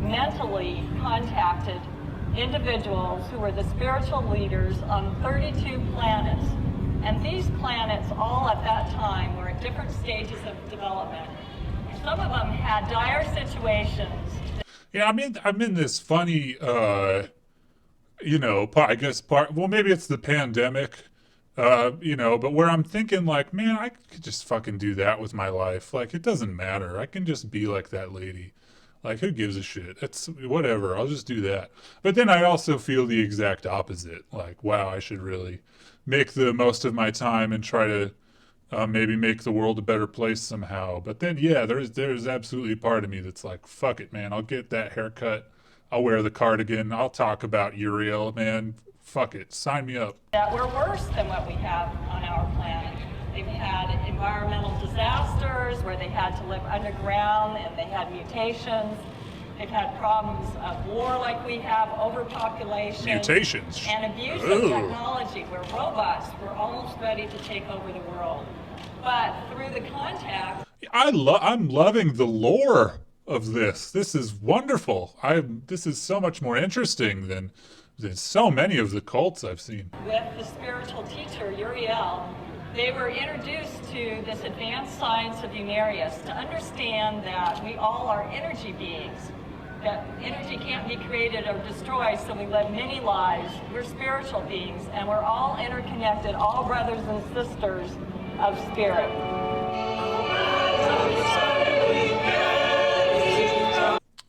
mentally contacted individuals who were the spiritual leaders on 32 planets. And these planets all at that time were at different stages of development. Some of them had dire situations. Yeah, I'm in this funny, I guess maybe it's the pandemic, but where I'm thinking like, man, I could just fucking do that with my life. Like, it doesn't matter. I can just be like that lady. Like, who gives a shit? It's whatever. I'll just do that. But then I also feel the exact opposite. Like, wow, I should really make the most of my time and try to maybe make the world a better place somehow. But then, yeah, there's absolutely a part of me that's like, fuck it, man. I'll get that haircut. I'll wear the cardigan. I'll talk about Uriel, man. Fuck it. Sign me up. That were worse than what we have on our planet. They've had environmental disasters where they had to live underground and they had mutations. They've had problems of war like we have, overpopulation. Mutations. And abuse of technology where robots were almost ready to take over the world. But through the contact... I'm loving the lore of this. This is wonderful. This is so much more interesting than so many of the cults I've seen. With the spiritual teacher, Uriel, they were introduced to this advanced science of UNARIANS to understand that we all are energy beings. that energy can't be created or destroyed, so we live many lives. We're spiritual beings, and we're all interconnected, all brothers and sisters of spirit.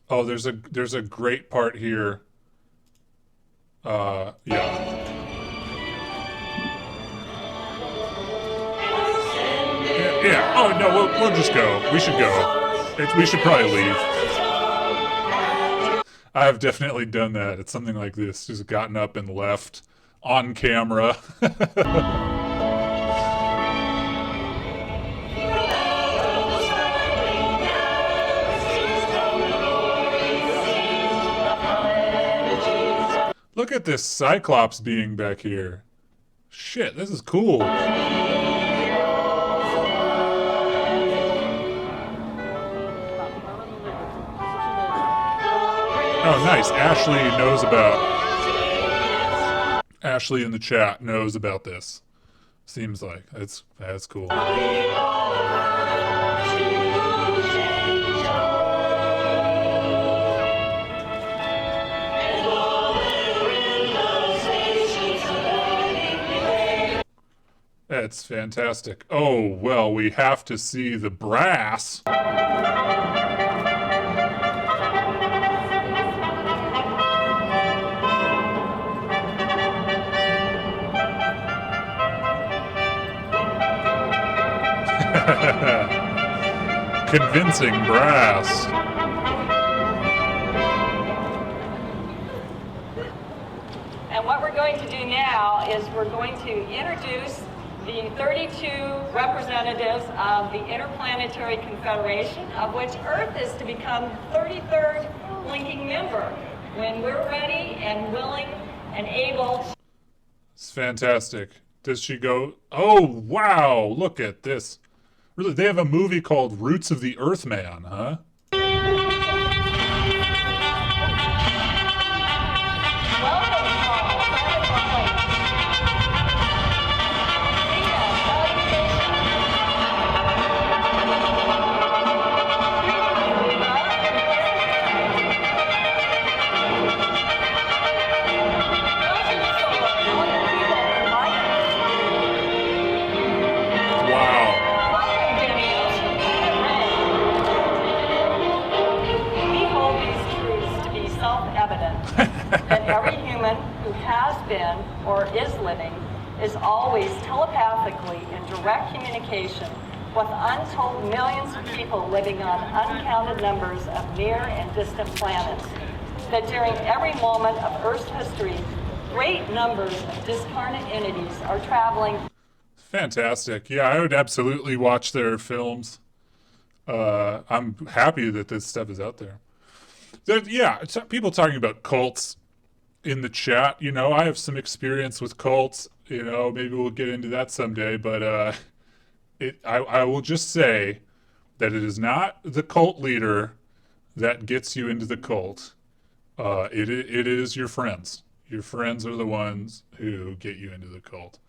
Oh, there's a great part here. Yeah. Yeah. Oh no, we'll just go. We should go. We should probably leave. I've definitely done that. It's something like this. Just gotten up and left on camera. Look at this Cyclops being back here. Shit, this is cool. Oh, nice. Ashley in the chat knows about this. Seems like that's cool. That's fantastic. Oh, well, we have to see the brass. Convincing brass. And what we're going to do now is we're going to introduce the 32 representatives of the Interplanetary Confederation, of which Earth is to become 33rd linking member when we're ready and willing and able. It's fantastic. Does she go? Oh, wow. Look at this. Really, they have a movie called Roots of the Earthman, huh? That every human who has been or is living is always telepathically in direct communication with untold millions of people living on uncounted numbers of near and distant planets. That during every moment of Earth's history, great numbers of discarnate entities are traveling. Fantastic. Yeah, I would absolutely watch their films. I'm happy that this stuff is out there. Yeah, people talking about cults in the chat. You know, I have some experience with cults. You know, maybe we'll get into that someday. But I will just say that it is not the cult leader that gets you into the cult. It is your friends. Your friends are the ones who get you into the cult.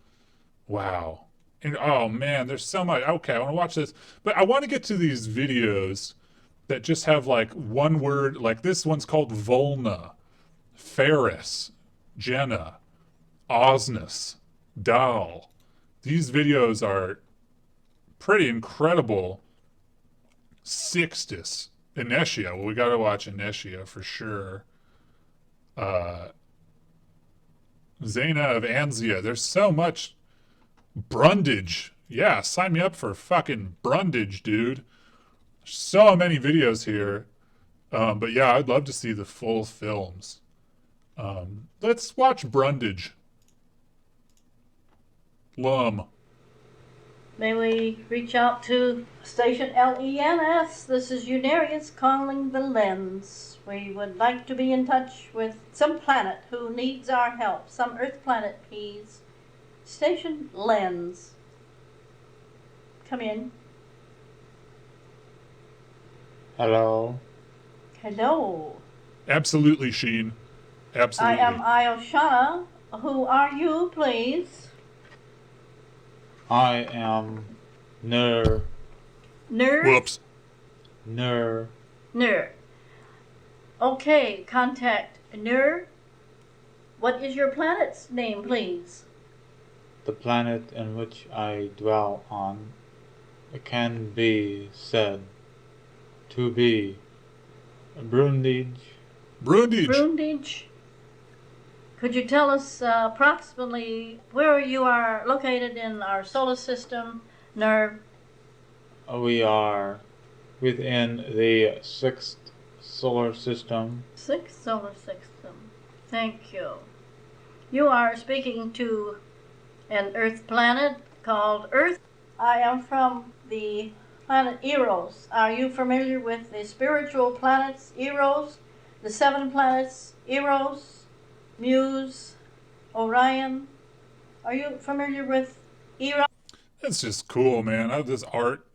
Wow. And oh man, there's so much. Okay, I want to watch this, but I want to get to these videos that just have like one word. Like this one's called Volna, Ferris, Jenna, Osnus, Dahl. These videos are pretty incredible. Sixtus, Inertia. Well, we got to watch Inertia for sure. Zaina of Anzia. There's so much. Brundage. Yeah, sign me up for fucking Brundage, dude. So many videos here. But yeah, I'd love to see the full films. Let's watch Brundage. Lum. May we reach out to station LENS? This is Unarians calling the lens. We would like to be in touch with some planet who needs our help. Some Earth planet, please. Station Lens. Come in. Hello. Hello. Absolutely, Sheen. Absolutely. I am Ioshana. Who are you, please? I am Ner. Ner? Whoops. Ner. Ner. Okay, contact Nur. What is your planet's name, please? The planet in which I dwell on can be said to be Brundage. Brundage. Could you tell us approximately where you are located in our solar system, Nur? We are within the 6th solar system. 6th solar system. Thank you. You are speaking to an Earth planet called Earth. I am from the planet Eros. Are you familiar with the spiritual planets Eros? The 7 planets Eros, Muse, Orion. Are you familiar with Eros? That's just cool, man. This art,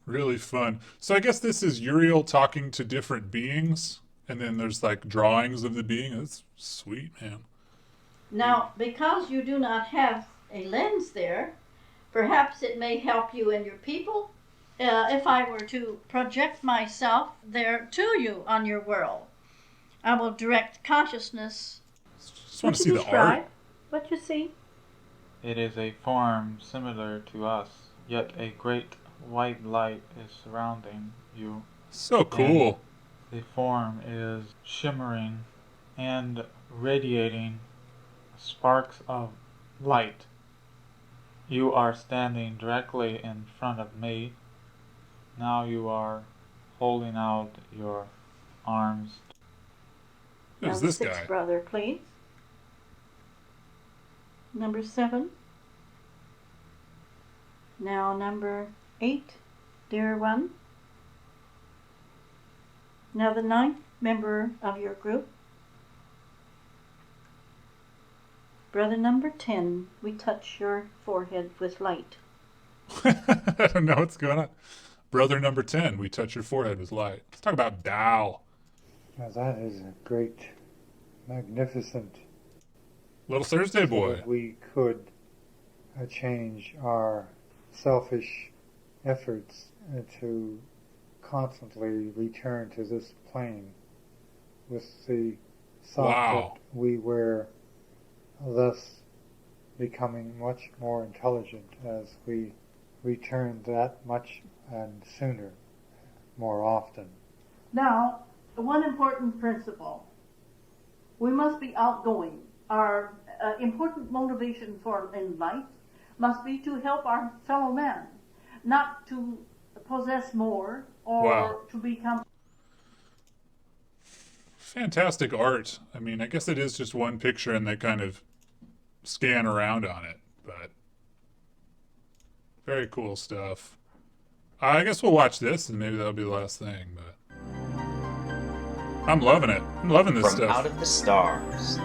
really fun. So I guess this is Uriel talking to different beings, and then there's like drawings of the being. That's sweet, man. Now, because you do not have a lens there, perhaps it may help you and your people if I were to project myself there to you on your world. I will direct consciousness. Just want to see the art. What you see? It is a form similar to us, yet a great white light is surrounding you. So cool. And the form is shimmering and radiating sparks of light. You are standing directly in front of me. Now you are holding out your arms. Who's this guy? Brother, please. Number 7. Now number 8, dear one. Now the 9th member of your group. Brother number 10, we touch your forehead with light. I don't know what's going on. Brother number 10, we touch your forehead with light. Let's talk about Tao. Now that is a great, magnificent Little Thursday boy. So we could change our selfish efforts to constantly return to this plane with the thought that we were thus becoming much more intelligent as we return that much and sooner, more often. Now, one important principle. We must be outgoing. Our important motivation for in life must be to help our fellow man, not to possess more or to become... Fantastic art. I mean, I guess it is just one picture and they kind of scan around on it, but very cool stuff. I guess we'll watch this and maybe that'll be the last thing, but I'm loving it. I'm loving this From stuff. out of the stars,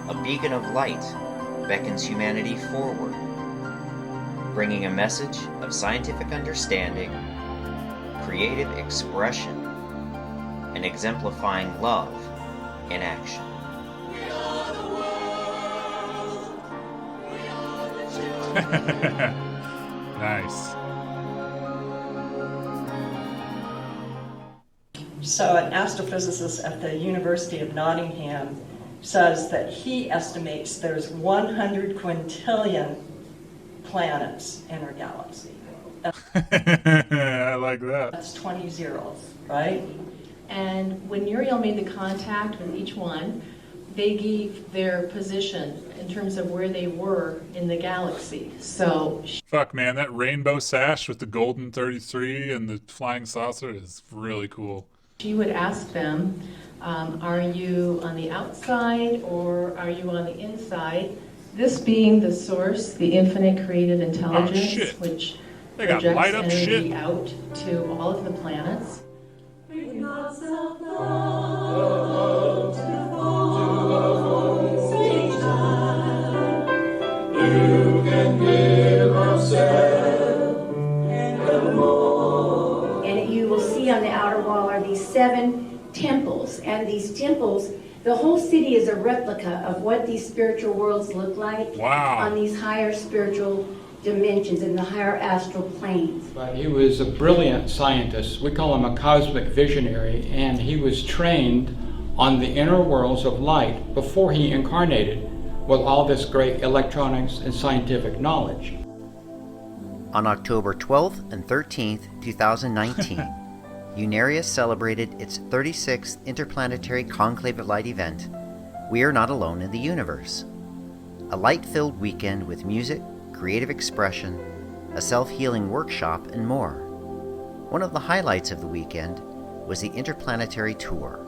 a beacon of light beckons humanity forward, bringing a message of scientific understanding, creative expression, and exemplifying love in action. Nice. So an astrophysicist at the University of Nottingham says that he estimates there's 100 quintillion planets in our galaxy. I like that. That's 20 zeros, right? And when Uriel made the contact with each one, they gave their position in terms of where they were in the galaxy. So Fuck, man, that rainbow sash with the golden 33 and the flying saucer is really cool. she would ask them, are you on the outside or are you on the inside? This being the source, the infinite creative intelligence, which They got projects light up energy shit. out to all of the planets. And you will see on the outer wall are these 7 temples. And these temples, the whole city is a replica of what these spiritual worlds look like Wow. on these higher spiritual dimensions in the higher astral planes. But he was a brilliant scientist. We call him a cosmic visionary, and he was trained on the inner worlds of light before he incarnated with all this great electronics and scientific knowledge. On October 12th and 13th, 2019, UNARIANS celebrated its 36th Interplanetary Conclave of Light event, We Are Not Alone in the Universe. A light-filled weekend with music, creative expression, a self-healing workshop, and more. One of the highlights of the weekend was the Interplanetary Tour,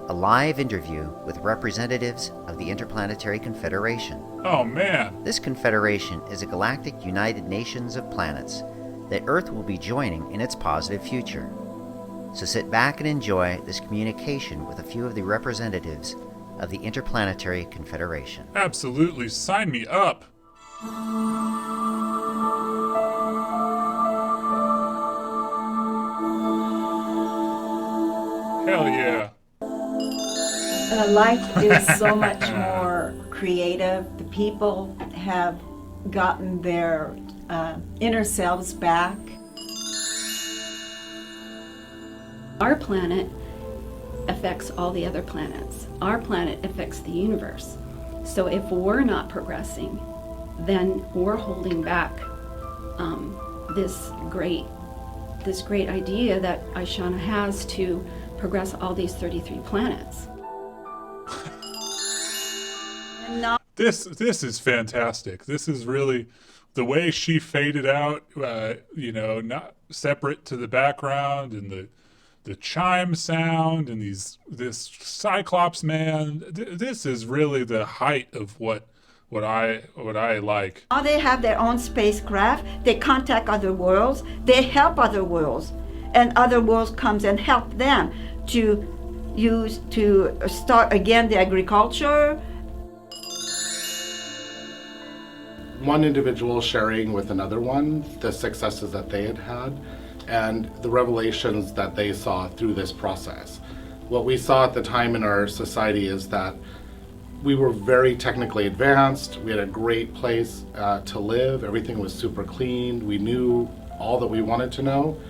a live interview with representatives of the Interplanetary Confederation. Oh man! This confederation is a galactic United Nations of planets that Earth will be joining in its positive future. So sit back and enjoy this communication with a few of the representatives of the Interplanetary Confederation. Absolutely, sign me up! Hell yeah! Life is so much more creative. The people have gotten their inner selves back. Our planet affects all the other planets. Our planet affects the universe. So if we're not progressing, then we're holding back this great idea that Aishana has to progress all these 33 planets. This is fantastic. This is really the way she faded out, not separate to the background, and the chime sound, and this Cyclops man. This is really the height of what I like. Now they have their own spacecraft. They contact other worlds. They help other worlds, and other worlds comes and help them to start again the agriculture. One individual sharing with another one the successes that they had and the revelations that they saw through this process. What we saw at the time in our society is that we were very technically advanced. We had a great place to live. Everything was super clean. We knew all that we wanted to know.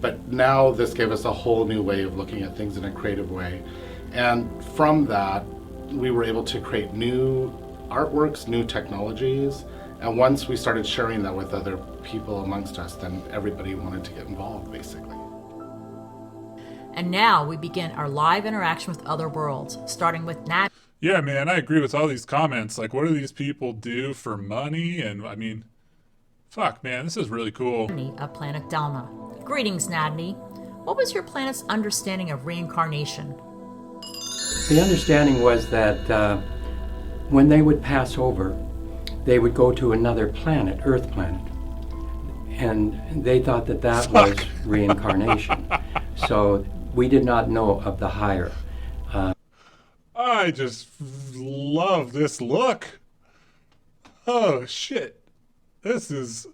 But now this gave us a whole new way of looking at things in a creative way. And from that, we were able to create new artworks, new technologies. And once we started sharing that with other people amongst us, then everybody wanted to get involved, basically. And now we begin our live interaction with other worlds, starting with Nat. Yeah, man, I agree with all these comments. Like, what do these people do for money? And I mean, fuck, man, this is really cool. Of planet Delna. Greetings, Nadney. What was your planet's understanding of reincarnation? The understanding was that when they would pass over, they would go to another planet, Earth planet. And they thought that that was reincarnation. So we did not know of the higher. I just love this look. Oh, shit. This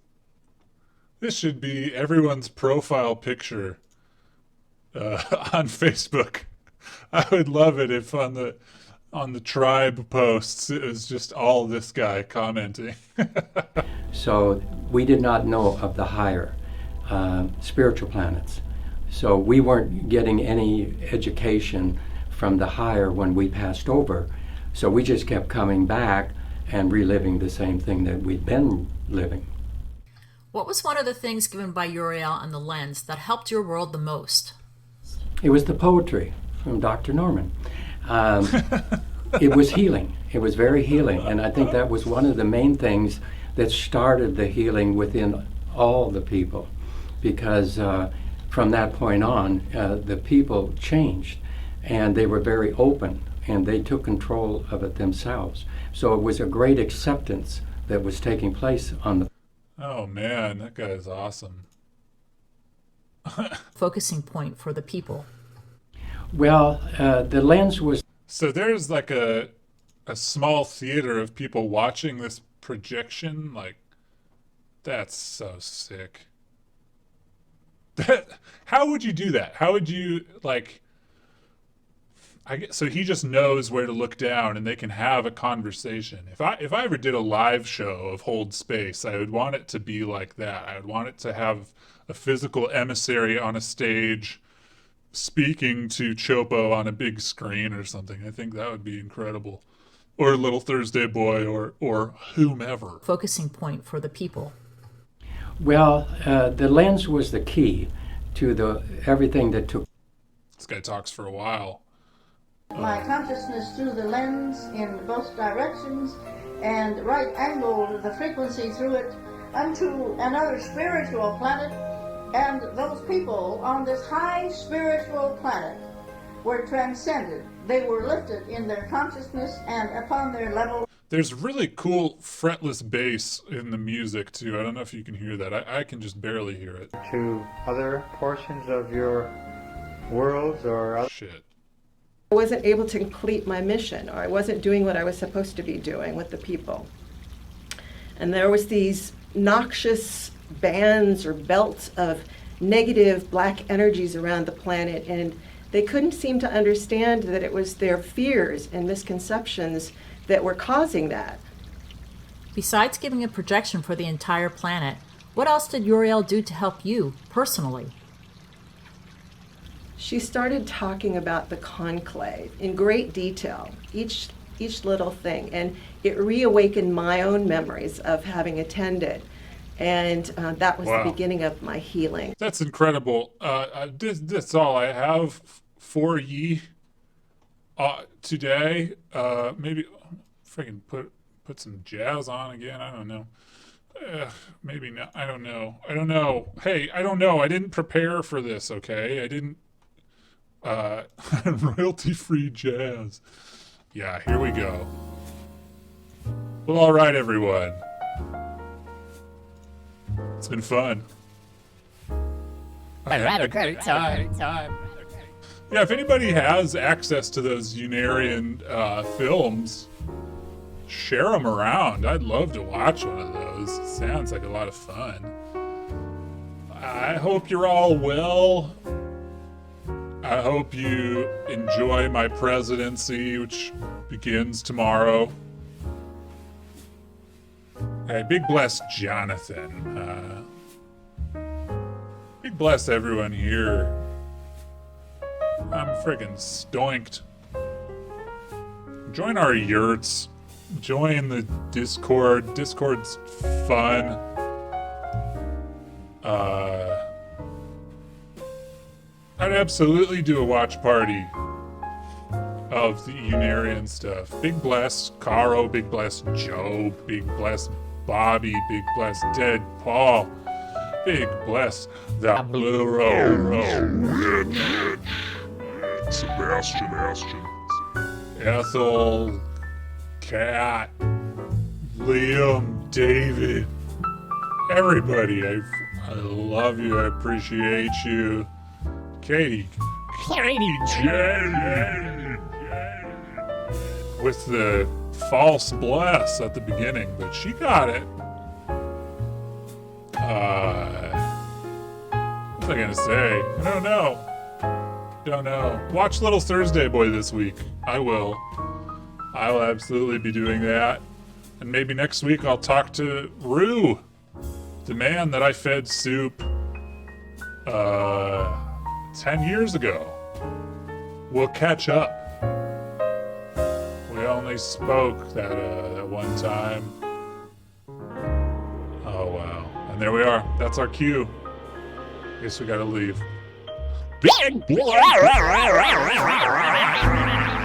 should be everyone's profile picture on Facebook. I would love it if on the tribe posts it was just all this guy commenting. So we did not know of the higher spiritual planets. So we weren't getting any education from the higher when we passed over. So we just kept coming back and reliving the same thing that we'd been living. What was one of the things given by Uriel on the lens that helped your world the most? It was the poetry from Dr. Norman. It was healing. It was very healing. And I think that was one of the main things that started the healing within all the people. Because from that point on, the people changed. And they were very open. And they took control of it themselves. So it was a great acceptance that was taking place on the... Oh, man, that guy is awesome. Focusing point for the people. Well, the lens was... So there's like a small theater of people watching this projection. Like, that's so sick. How would you do that? How would you, like... so he just knows where to look down, and they can have a conversation. If I ever did a live show of Hold Space, I would want it to be like that. I would want it to have a physical emissary on a stage speaking to Chopo on a big screen or something. I think that would be incredible. Or Little Thursday Boy, or whomever. Focusing point for the people. Well, the lens was the key to everything that took. This guy talks for a while. My consciousness through the lens in both directions, and right angled the frequency through it unto another spiritual planet, and those people on this high spiritual planet were transcended. They were lifted in their consciousness and upon their level. There's really cool fretless bass in the music too. I don't know if you can hear that. I can just barely hear it. To other portions of your worlds or other... Shit. I wasn't able to complete my mission, or I wasn't doing what I was supposed to be doing with the people. And there was these noxious bands or belts of negative black energies around the planet, and they couldn't seem to understand that it was their fears and misconceptions that were causing that. Besides giving a projection for the entire planet, what else did Uriel do to help you personally? She started talking about the conclave in great detail, each little thing, and it reawakened my own memories of having attended, and that was the beginning of my healing. That's incredible. That's all I have for ye today. Maybe freaking put some jazz on again. I don't know. Maybe not. I don't know. Hey, I don't know. I didn't prepare for this. Okay, I didn't. Royalty-free jazz. Yeah, here we go. Well, all right, everyone. It's been fun. Yeah, if anybody has access to those Unarian films, share them around. I'd love to watch one of those. It sounds like a lot of fun. I hope you're all well. I hope you enjoy my presidency, which begins tomorrow. Hey, big bless Jonathan. Big bless everyone here. I'm friggin' stoinked. Join our yurts. Join the Discord. Discord's fun. I'd absolutely do a watch party of the Unarian stuff. Big bless Caro, big bless Joe, big bless Bobby, big bless Dead Paul, big bless the Blue Road, Sebastian, Ethel, Kat, Liam, David, everybody. I love you. I appreciate you. Katie Jane, with the false bless at the beginning, but she got it. What was I gonna say? I don't know. Watch Little Thursday Boy this week. I will absolutely be doing that. And maybe next week I'll talk to Rue, the man that I fed soup 10 years ago. We'll catch up. We only spoke that one time. Oh, wow. And there we are. That's our cue. Guess we gotta leave.